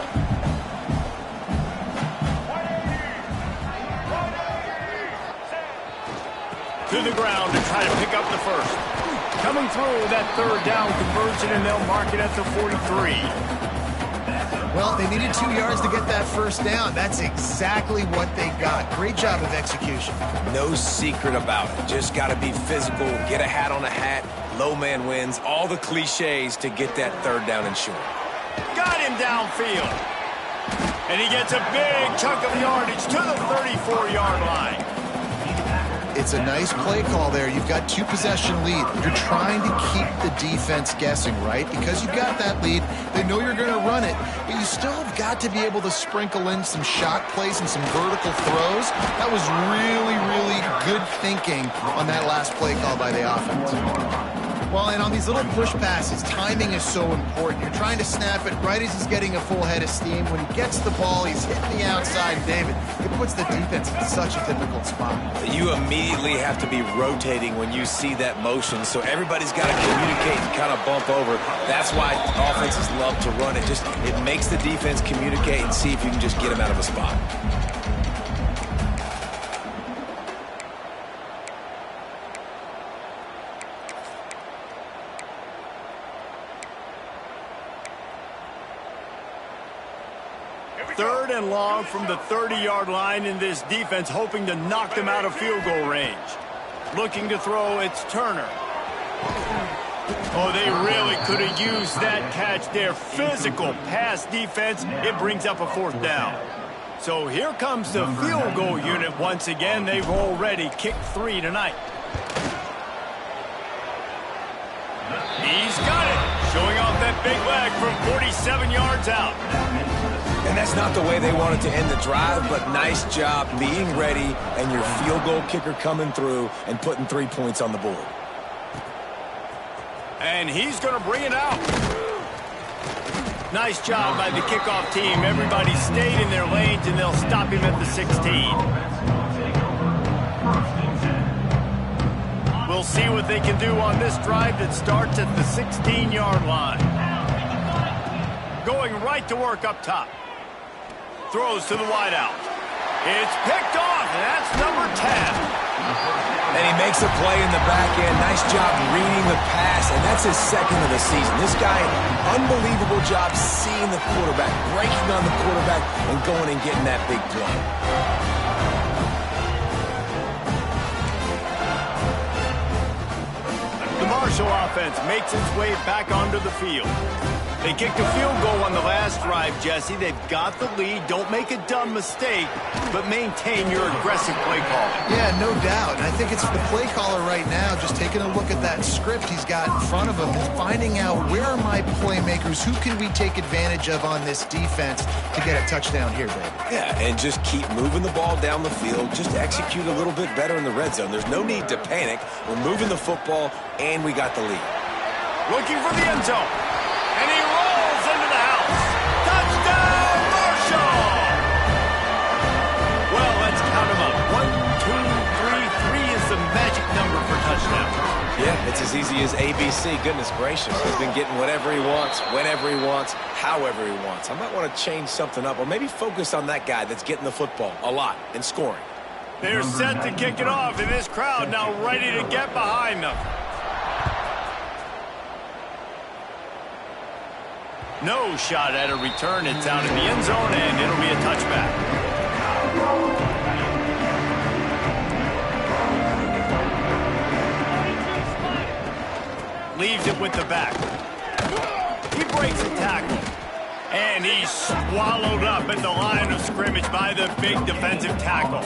To the ground to try to pick up the first. Coming through that 3rd down conversion, and they'll mark it at the 43. Well, they needed 2 yards to get that first down. That's exactly what they got. Great job of execution. No secret about it. Just got to be physical, get a hat on a hat, low man wins, all the cliches to get that 3rd down and short. Got him downfield. And he gets a big chunk of yardage to the 34-yard line. It's a nice play call there. You've got 2-possession lead. You're trying to keep the defense guessing, right? Because you've got that lead. They know you're going to run it, but you still have got to be able to sprinkle in some shot plays and some vertical throws. That was really, really good thinking on that last play call by the offense. Well, and on these little push passes, timing is so important. You're trying to snap it right as he's getting a full head of steam. When he gets the ball, he's hitting the outside. David, it puts the defense in such a difficult spot. You immediately have to be rotating when you see that motion, so everybody's got to communicate and kind of bump over. That's why offenses love to run it. It makes the defense communicate and see if you can just get them out of a spot. Third and long from the 30-yard line, in this defense hoping to knock them out of field goal range. Looking to throw, it's Turner. Oh, they really could have used that catch there. Physical pass defense. It brings up a 4th down. So here comes the field goal unit once again. They've already kicked 3 tonight. He's got it. Showing off that big leg from 47 yards out. And that's not the way they wanted to end the drive, but nice job being ready and your field goal kicker coming through and putting 3 points on the board. And he's going to bring it out. Nice job by the kickoff team. Everybody stayed in their lanes, and they'll stop him at the 16. We'll see what they can do on this drive that starts at the 16-yard line. Going right to work up top. Throws to the wideout. It's picked off, and that's number 10. And he makes a play in the back end. Nice job reading the pass, and that's his 2nd of the season. This guy, unbelievable job seeing the quarterback, breaking on the quarterback, and going and getting that big play. The Marshall offense makes its way back onto the field. They kicked a field goal on the last drive, Jesse. They've got the lead. Don't make a dumb mistake, but maintain your aggressive play calling. Yeah, no doubt. And I think it's the play caller right now just taking a look at that script he's got in front of him and finding out where are my playmakers, who can we take advantage of on this defense to get a touchdown here, baby. Yeah, and just keep moving the ball down the field. Just execute a little bit better in the red zone. There's no need to panic. We're moving the football, and we got the lead. Looking for the end zone. And he rolls into the house. Touchdown, Marshall! Well, let's count them up. 1, 2, 3. 3 is the magic number for touchdowns. Yeah, it's as easy as ABC. Goodness gracious. He's been getting whatever he wants, whenever he wants, however he wants. I might want to change something up or maybe focus on that guy that's getting the football a lot and scoring. They're set to kick it off, and this crowd now ready to get behind them. No shot at a return. It's out in the end zone, and it'll be a touchback. Leaves it with the back. He breaks a tackle. And he's swallowed up at the line of scrimmage by the big defensive tackle.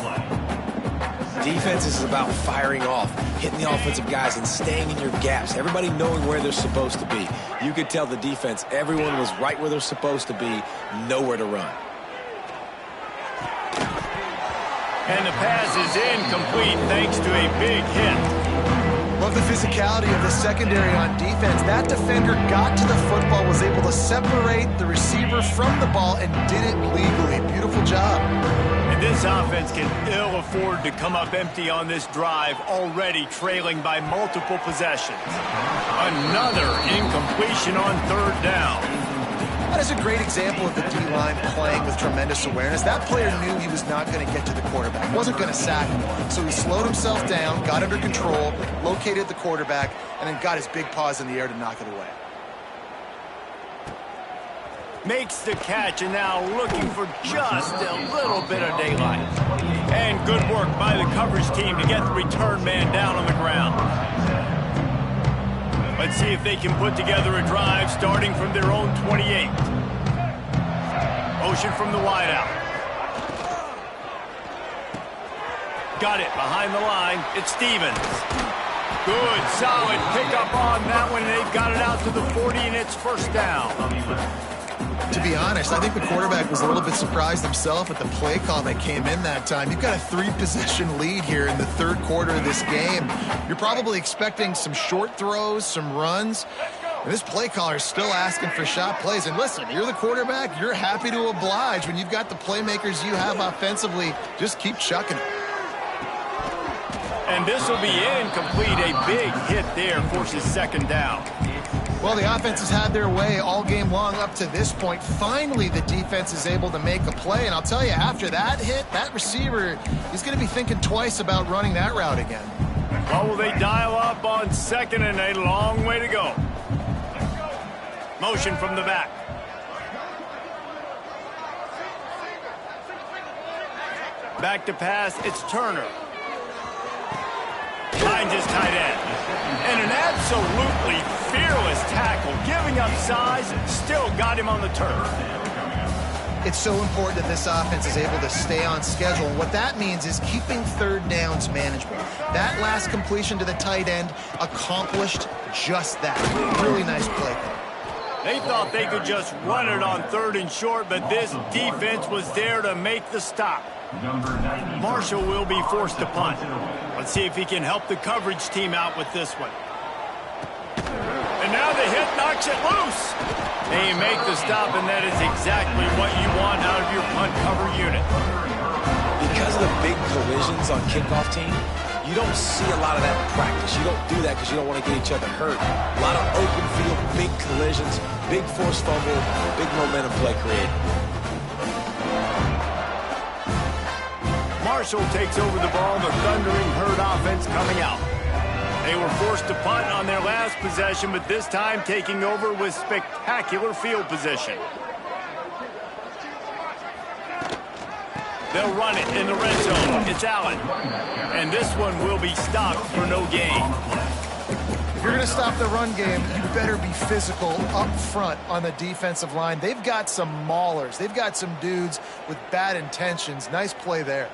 Defense is about firing off, hitting the offensive guys and staying in your gaps. Everybody knowing where they're supposed to be. You could tell the defense, everyone was right where they're supposed to be, nowhere to run. And the pass is incomplete thanks to a big hit. Love the physicality of the secondary on defense. That defender got to the football, was able to separate the receiver from the ball, and did it legally. Beautiful job. And this offense can ill afford to come up empty on this drive, already trailing by multiple possessions. Another incompletion on third down. That is a great example of the D-line playing with tremendous awareness. That player knew he was not going to get to the quarterback, wasn't going to sack him. So he slowed himself down, got under control, located the quarterback, and then got his big paws in the air to knock it away. Makes the catch, and now looking for just a little bit of daylight. And good work by the coverage team to get the return man down on the ground. Let's see if they can put together a drive starting from their own 28. Motion from the wideout. Got it behind the line. It's Stevens. Good, solid pickup on that one. They've got it out to the 40, and it's first down. To be honest, I think the quarterback was a little bit surprised himself at the play call that came in that time. You've got a 3-possession lead here in the third quarter of this game. You're probably expecting some short throws, some runs. And this play caller is still asking for shot plays. And listen, you're the quarterback. You're happy to oblige. When you've got the playmakers you have offensively, just keep chucking it. And this will be incomplete. A big hit there forces second down. Well, the offense has had their way all game long up to this point. Finally, the defense is able to make a play. And I'll tell you, after that hit, that receiver is going to be thinking twice about running that route again. Well, will they dial up on second, and a long way to go. Motion from the back. Back to pass, it's Turner. Finds his tight end. And an absolutely fearless tackle, giving up size, still got him on the turf. It's so important that this offense is able to stay on schedule. And what that means is keeping third downs manageable. That last completion to the tight end accomplished just that. Really nice play. They thought they could just run it on third and short, but this defense was there to make the stop. Marshall will be forced to punt. Let's see if he can help the coverage team out with this one. And now the hit knocks it loose. They make the stop, and that is exactly what you want out of your punt cover unit. Because of the big collisions on kickoff team, you don't see a lot of that in practice. You don't do that because you don't want to get each other hurt. A lot of open field, big collisions, big forced fumble, big momentum play created. Marshall takes over the ball, the Thundering Herd offense coming out. They were forced to punt on their last possession, but this time taking over with spectacular field position. They'll run it in the red zone. It's Allen. And this one will be stopped for no gain. If you're going to stop the run game, you better be physical up front on the defensive line. They've got some maulers. They've got some dudes with bad intentions. Nice play there.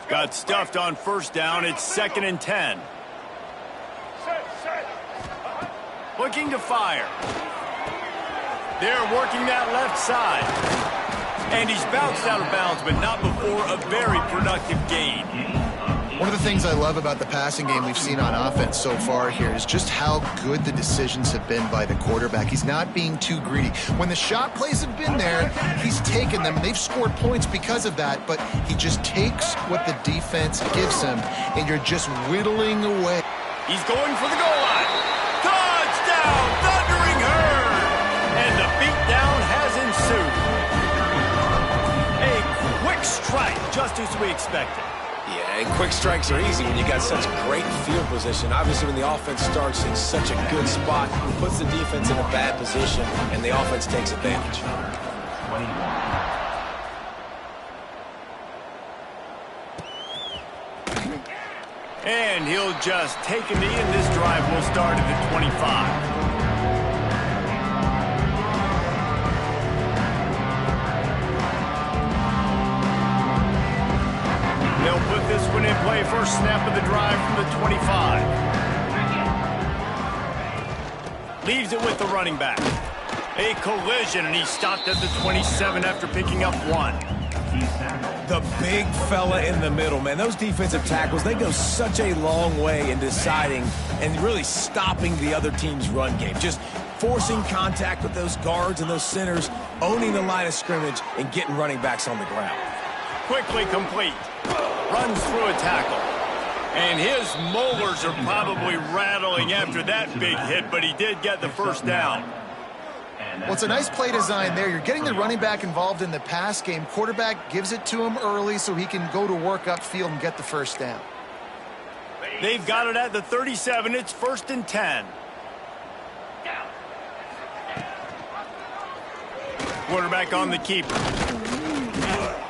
Got stuffed on first down. It's 2nd and 10. Looking to fire. They're working that left side. And he's bounced out of bounds, but not before a very productive gain. One of the things I love about the passing game we've seen on offense so far here is just how good the decisions have been by the quarterback. He's not being too greedy. When the shot plays have been there, he's taken them. They've scored points because of that, but he just takes what the defense gives him, and you're just whittling away. He's going for the goal line. Touchdown, Thundering Herd! And the beatdown has ensued. A quick strike, just as we expected. Yeah, and quick strikes are easy when you got such great field position. Obviously, when the offense starts in such a good spot, it puts the defense in a bad position, and the offense takes advantage. And he'll just take a knee, and this drive will start at the 25. They'll put this one in play. First snap of the drive from the 25. Leaves it with the running back. A collision, and he's stopped at the 27 after picking up 1. The big fella in the middle, man. Those defensive tackles, they go such a long way in deciding and really stopping the other team's run game. Just forcing contact with those guards and those centers, owning the line of scrimmage, and getting running backs on the ground. Quickly complete. Runs through a tackle. And his molars are probably rattling after that big hit, but he did get the first down. Well, it's a nice play design there. You're getting the running back involved in the pass game. Quarterback gives it to him early so he can go to work upfield and get the first down. They've got it at the 37. It's 1st and 10. Quarterback on the keeper.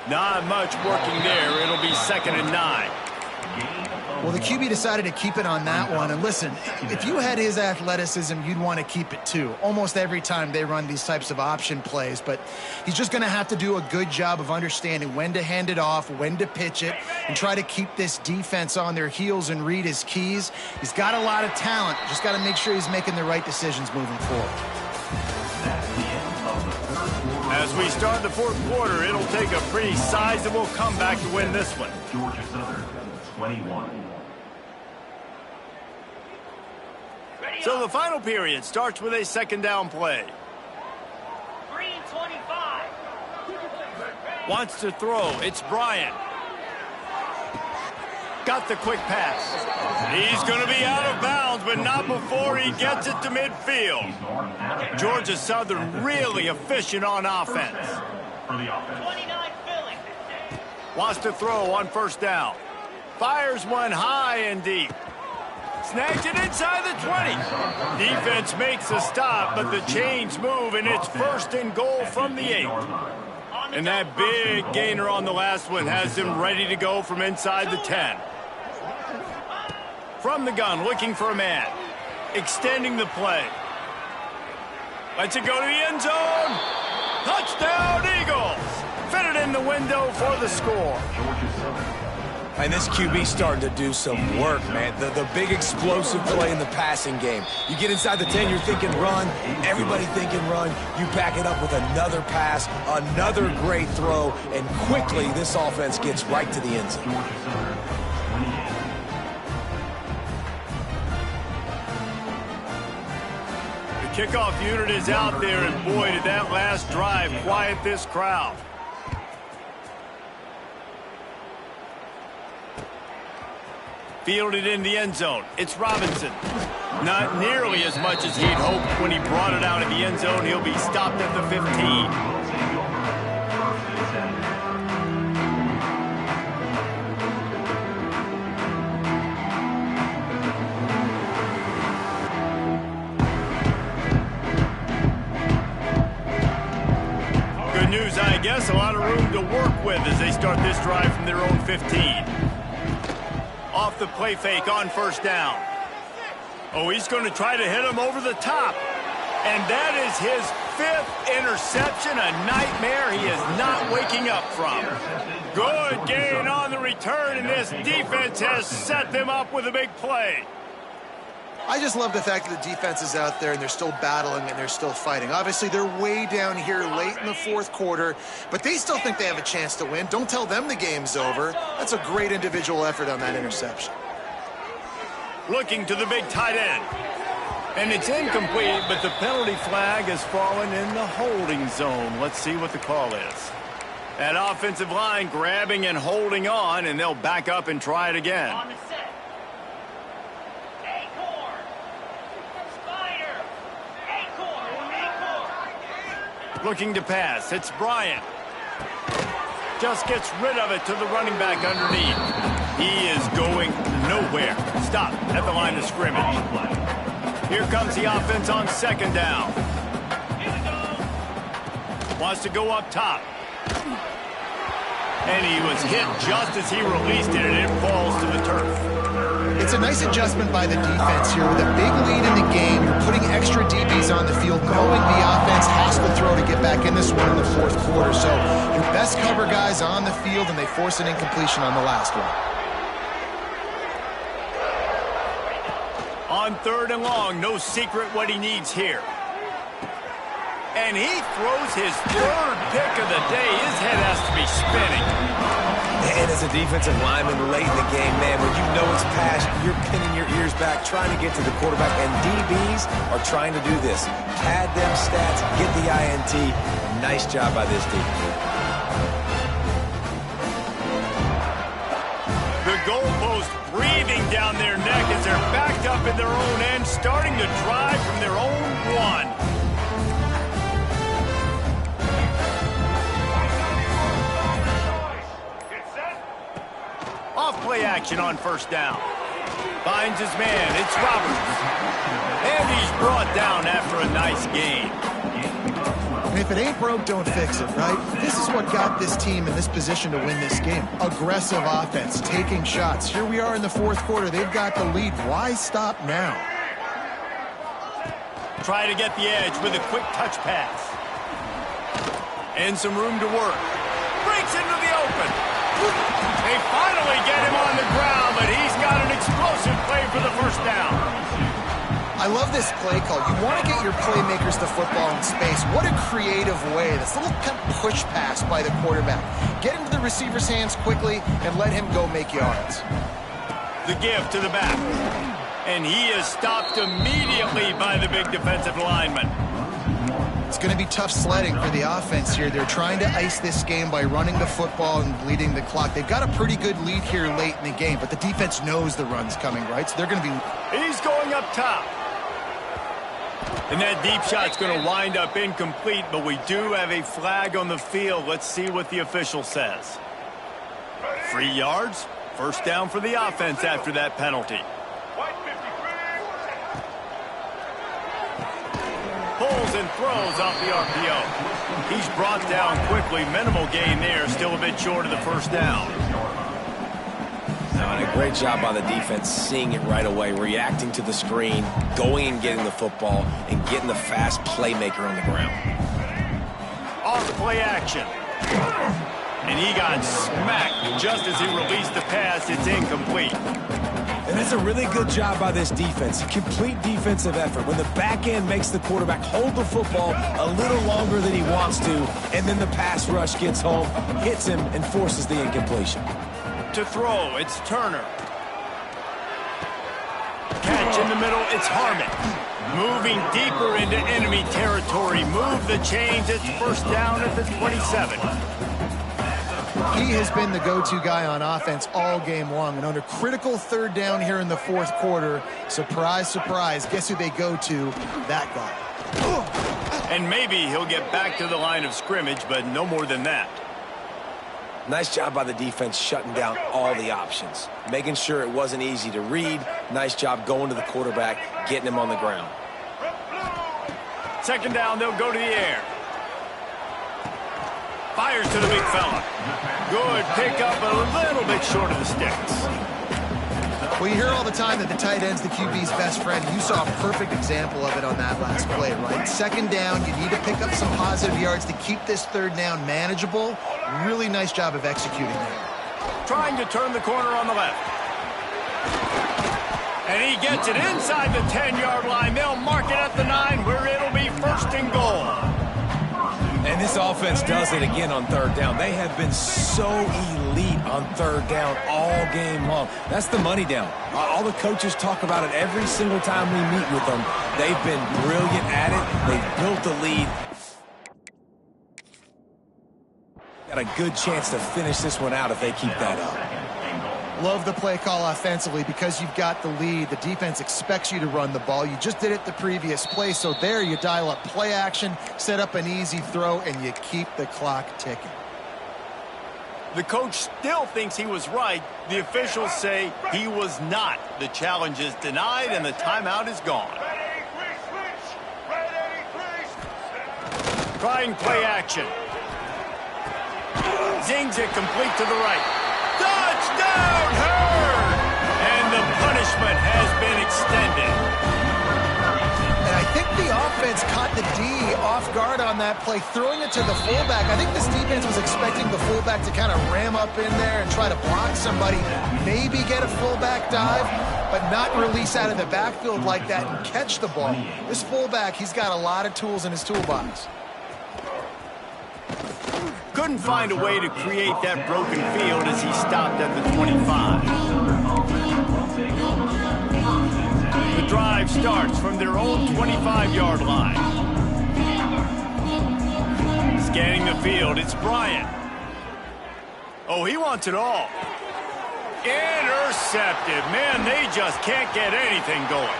Not much working there. It'll be 2nd and 9. Well, the QB decided to keep it on that one. And listen, if you had his athleticism, you'd want to keep it too. Almost every time they run these types of option plays. But he's just going to have to do a good job of understanding when to hand it off, when to pitch it, and try to keep this defense on their heels and read his keys. He's got a lot of talent. Just got to make sure he's making the right decisions moving forward. As we start the 4th quarter, it'll take a pretty sizable comeback to win this one. Georgia Southern, 21. So the final period starts with a 2nd down play. Green 25. Wants to throw. It's Bryant. Got the quick pass. He's going to be out of bounds, but not before he gets it to midfield. Georgia Southern really efficient on offense. 29 Philly. Wants to throw on 1st down. Fires one high and deep. Snags it inside the 20. Defense makes a stop, but the chains move, and it's 1st and goal from the 8. And that big gainer on the last one has him ready to go from inside the 10. From the gun, looking for a man. Extending the play. Lets it go to the end zone. Touchdown, Eagles! Fitted in the window for the score. And this QB's starting to do some work, man. The big explosive play in the passing game. You get inside the 10, you're thinking run. Everybody thinking run. You back it up with another pass, another great throw, and quickly this offense gets right to the end zone. The kickoff unit is out there, and boy, did that last drive quiet this crowd. Fielded in the end zone. It's Robinson. Not nearly as much as he'd hoped when he brought it out of the end zone. He'll be stopped at the 15. Good news, I guess. A lot of room to work with as they start this drive from their own 15. Off the play fake on 1st down. Oh, he's going to try to hit him over the top. And that is his 5th interception, a nightmare he is not waking up from. Good gain on the return, and this defense has set them up with a big play. I just love the fact that the defense is out there and they're still battling and they're still fighting. Obviously, they're way down here late in the 4th quarter, but they still think they have a chance to win. Don't tell them the game's over. That's a great individual effort on that interception. Looking to the big tight end. And it's incomplete, but the penalty flag has fallen in the holding zone. Let's see what the call is. That offensive line grabbing and holding on, and they'll back up and try it again. On the set. Acorn. Spider. Acorn. Looking to pass. It's Bryant. Just gets rid of it to the running back underneath. He is going nowhere. Stop at the line of scrimmage. Here comes the offense on 2nd down. Here we go. Wants to go up top. And he was hit just as he released it, and it falls to the turf. It's a nice adjustment by the defense here. With a big lead in the game, you're putting extra DBs on the field, knowing the offense has to throw to get back in this one in the 4th quarter. So your best cover guys on the field, and they force an incompletion on the last one. On 3rd and long, no secret what he needs here. And he throws his third pick of the day. His head has to be spinning. And as a defensive lineman late in the game, man, when you know it's pass, you're pinning your ears back, trying to get to the quarterback. And DBs are trying to do this. Pad them stats, get the INT. Nice job by this team. The goalpost breathing down their neck as they're backed up in their own end, starting to drive from their own one. Off-play action on first down. Finds his man. It's Roberts. And he's brought down after a nice gain. And if it ain't broke, don't fix it, right? This is what got this team in this position to win this game. Aggressive offense, taking shots. Here we are in the fourth quarter. They've got the lead. Why stop now? Try to get the edge with a quick touch pass. And some room to work. Breaks into the open. They finally get him on the ground, but he's got an explosive play for the first down. I love this play call. You want to get your playmakers the football in space. What a creative way. This little kind of push pass by the quarterback. Get into the receiver's hands quickly and let him go make yards. The give to the back. And he is stopped immediately by the big defensive lineman. It's going to be tough sledding for the offense here. They're trying to ice this game by running the football and bleeding the clock. They've got a pretty good lead here late in the game, but the defense knows the run's coming, right? So they're going to be... He's going up top. And that deep shot's going to wind up incomplete, but we do have a flag on the field. Let's see what the official says. 3 yards, first down for the offense after that penalty. Pulls and throws off the RPO. He's brought down quickly. Minimal gain there. Still a bit short of the first down. And a great job by the defense, seeing it right away, reacting to the screen, going and getting the football, and getting the fast playmaker on the ground. Off the play action. And he got smacked just as he released the pass. It's incomplete. And that's a really good job by this defense. Complete defensive effort. When the back end makes the quarterback hold the football a little longer than he wants to, and then the pass rush gets home, hits him, and forces the incompletion. To throw, it's Turner. Catch in the middle, it's Harmon. Moving deeper into enemy territory. Move the chains, it's first down at the 27. He has been the go-to guy on offense all game long. And under critical third down here in the fourth quarter, surprise, surprise, guess who they go to? That guy. And maybe he'll get back to the line of scrimmage, but no more than that. Nice job by the defense shutting down all the options, making sure it wasn't easy to read. Nice job going to the quarterback, getting him on the ground. Second down, they'll go to the air. Fires to the big fella. Good pickup, a little bit short of the sticks. Well, you hear all the time that the tight end's the QB's best friend. You saw a perfect example of it on that last play, right? Second down, you need to pick up some positive yards to keep this third down manageable. Really nice job of executing there. Trying to turn the corner on the left. And he gets it inside the 10-yard line. They'll mark it at the 9 where it'll be first and goal. And this offense does it again on third down. They have been so elite on third down all game long. That's the money down. All the coaches talk about it every single time we meet with them. They've been brilliant at it. They've built the lead. Got a good chance to finish this one out if they keep that up. Love the play call offensively because you've got the lead. The defense expects you to run the ball. You just did it the previous play, so there you dial up play action, set up an easy throw, and you keep the clock ticking. The coach still thinks he was right. The officials say he was not. The challenge is denied, and the timeout is gone. Trying play action. Zings it complete to the right. Touchdown, Hurd! And the punishment has been extended. And I think the offense caught the D off guard on that play, throwing it to the fullback. I think this defense was expecting the fullback to kind of ram up in there and try to block somebody, maybe get a fullback dive, but not release out of the backfield like that and catch the ball. This fullback, he's got a lot of tools in his toolbox. couldn't find a way to create that broken field as he stopped at the 25. The drive starts from their own 25-yard line. Scanning the field, it's Bryant. Oh, he wants it all. Intercepted. Man, they just can't get anything going.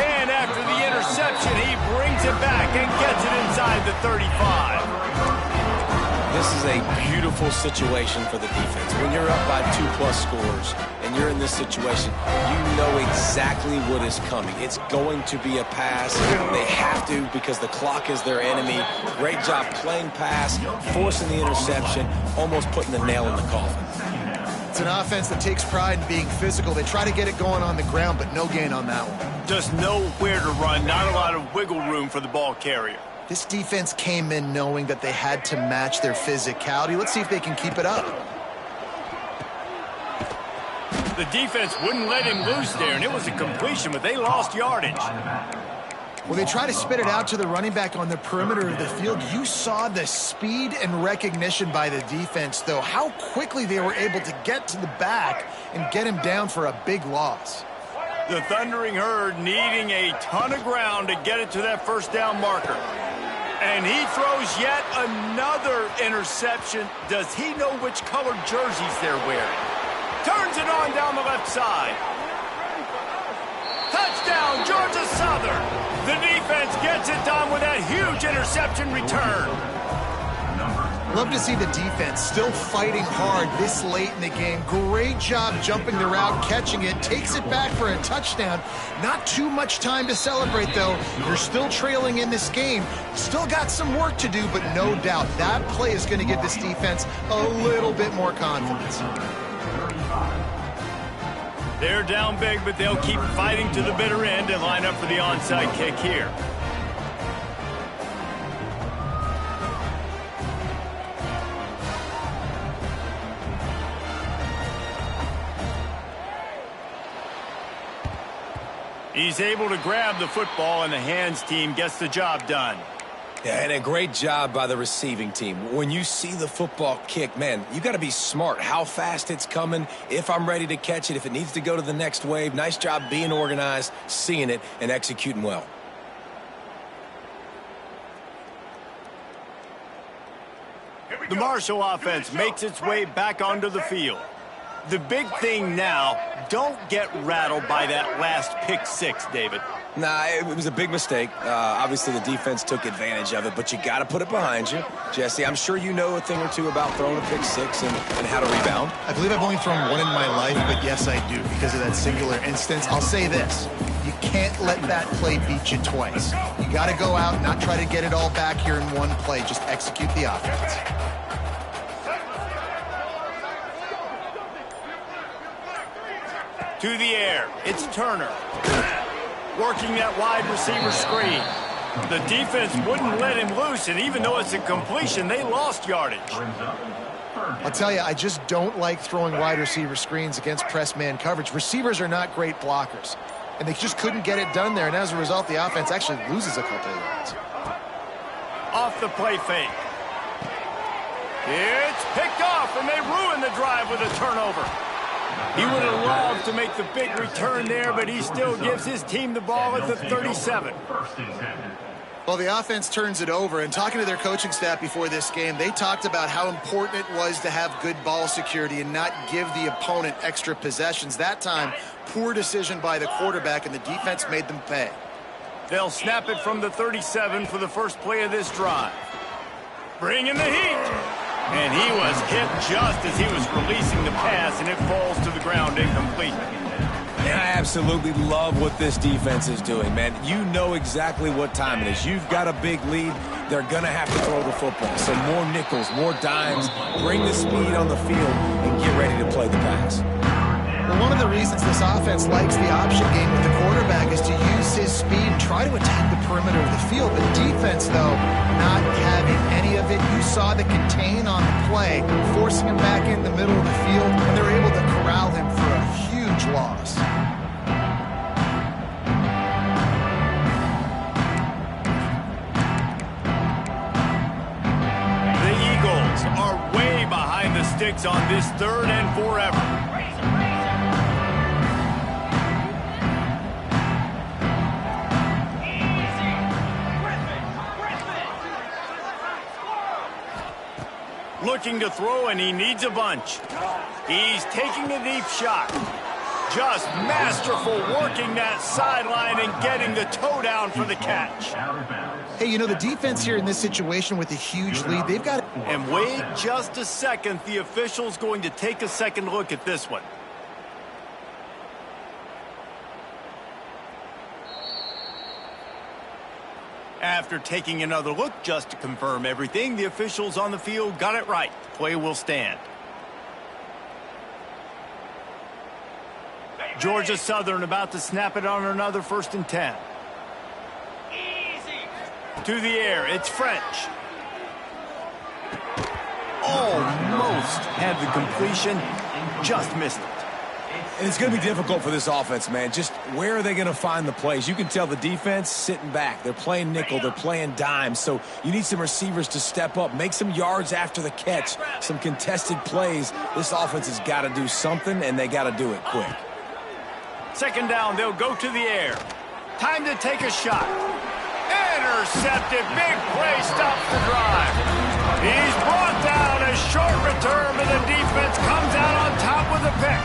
And after the interception, he brings it back and gets it inside the 35. This is a beautiful situation for the defense. When you're up by 2+ scores and you're in this situation, you know exactly what is coming. It's going to be a pass. They have to because the clock is their enemy. Great job playing pass, forcing the interception, almost putting the nail in the coffin. It's an offense that takes pride in being physical. They try to get it going on the ground, but no gain on that one. Just nowhere to run, not a lot of wiggle room for the ball carrier. This defense came in knowing that they had to match their physicality. Let's see if they can keep it up. The defense wouldn't let him loose there, and it was a completion, but they lost yardage. When they try to spit it out to the running back on the perimeter of the field, you saw the speed and recognition by the defense, though, how quickly they were able to get to the back and get him down for a big loss. The Thundering Herd needing a ton of ground to get it to that first down marker. And he throws yet another interception. Does he know which colored jerseys they're wearing? Turns it on down the left side. Touchdown, Georgia Southern. The defense gets it done with that huge interception return. Love to see the defense still fighting hard this late in the game. Great job jumping the route, catching it, takes it back for a touchdown. Not too much time to celebrate, though. You're still trailing in this game. Still got some work to do, but no doubt that play is going to give this defense a little bit more confidence. They're down big, but they'll keep fighting to the bitter end and line up for the onside kick here. He's able to grab the football, and the hands team gets the job done. Yeah, and a great job by the receiving team. When you see the football kick, man, you got to be smart how fast it's coming, if I'm ready to catch it, if it needs to go to the next wave. Nice job being organized, seeing it, and executing well. The Marshall offense makes its way back onto the field. The big thing now, don't get rattled by that last pick six, David. Nah, it was a big mistake. Obviously, the defense took advantage of it, but you got to put it behind you. Jesse, I'm sure you know a thing or two about throwing a pick six and how to rebound. I believe I've only thrown one in my life, but yes, I do because of that singular instance. I'll say this. You can't let that play beat you twice. You got to go out, not try to get it all back here in one play. Just execute the offense. To the air, it's Turner. Working that wide receiver screen. The defense wouldn't let him loose, and even though it's a completion, they lost yardage. I'll tell you, I just don't like throwing wide receiver screens against press man coverage. Receivers are not great blockers, and they just couldn't get it done there, and as a result, the offense actually loses a couple of yards. Off the play fake. It's picked off, and they ruin the drive with a turnover. He would have loved to make the big return there, but he still gives his team the ball at the 37. Well, the offense turns it over, and talking to their coaching staff before this game, they talked about how important it was to have good ball security and not give the opponent extra possessions. That time, poor decision by the quarterback, and the defense made them pay. They'll snap it from the 37 for the first play of this drive. Bring in the heat. And he was hit just as he was releasing the pass, and it falls to the ground incomplete. And I absolutely love what this defense is doing, man. You know exactly what time it is. You've got a big lead. They're going to have to throw the football. So more nickels, more dimes. Bring the speed on the field and get ready to play the pass. Well, one of the reasons this offense likes the option game with the quarterback is to use his speed and try to attack the perimeter of the field. The defense, though, not having any of it. You saw the contain on the play, forcing him back in the middle of the field, and they're able to corral him for a huge loss. The brakes on this third and forever. Razor, razor. Easy. Grip it. Looking to throw, and he needs a bunch. He's taking a deep shot. Just masterful working that sideline and getting the toe down for the catch. Hey, you know, the defense here in this situation with a huge lead, they've got... And wait just a second. The official's going to take a second look at this one. After taking another look just to confirm everything, the officials on the field got it right. Play will stand. Georgia Southern about to snap it on another 1st and 10. Easy. To the air, it's French. Almost had the completion, just missed it. And it's going to be difficult for this offense, man. Just where are they going to find the plays? You can tell the defense sitting back. They're playing nickel. They're playing dime. So you need some receivers to step up, make some yards after the catch, some contested plays. This offense has got to do something, and they got to do it quick. 2nd down, they'll go to the air. Time to take a shot. Intercepted. Big play stops the drive. He's brought down. A short return, but the defense comes out on top with a pick.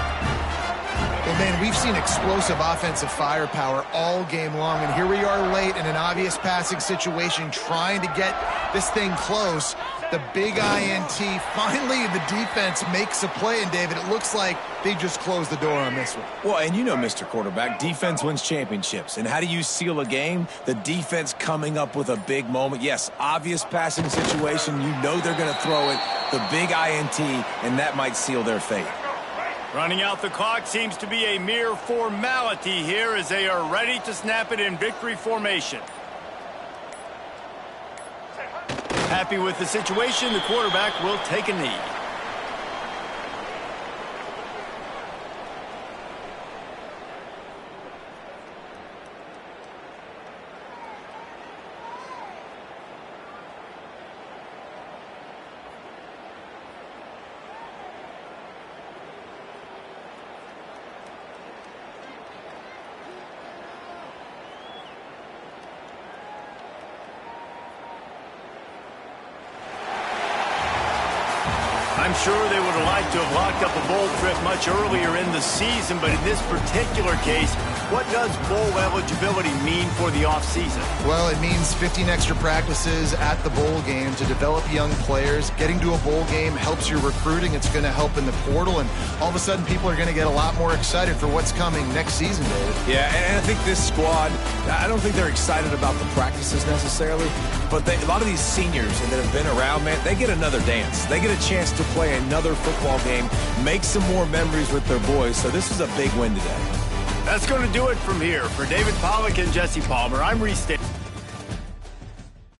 Well, man, we've seen explosive offensive firepower all game long, and here we are late in an obvious passing situation trying to get this thing close. The big INT. Finally, the defense makes a play, and David, it looks like they just closed the door on this one. Well, and you know, Mr. Quarterback, defense wins championships. And how do you seal a game? The defense coming up with a big moment. Yes, obvious passing situation. You know they're going to throw it. The big INT, and that might seal their fate. Running out the clock seems to be a mere formality here as they are ready to snap it in victory formation. Happy with the situation, the quarterback will take a knee. I'm sure they would have liked to have locked up a bowl trip much earlier in the season, but in this particular case, what does bowl eligibility mean for the offseason? Well, it means 15 extra practices at the bowl game to develop young players. Getting to a bowl game helps your recruiting. It's going to help in the portal, and all of a sudden people are going to get a lot more excited for what's coming next season, David. Yeah, and I think this squad, I don't think they're excited about the practices necessarily, but a lot of these seniors that have been around, man, they get another dance. They get a chance to play another football game, make some more memories with their boys, so this is a big win today. That's going to do it from here. For David Pollack and Jesse Palmer, I'm Reese Davis.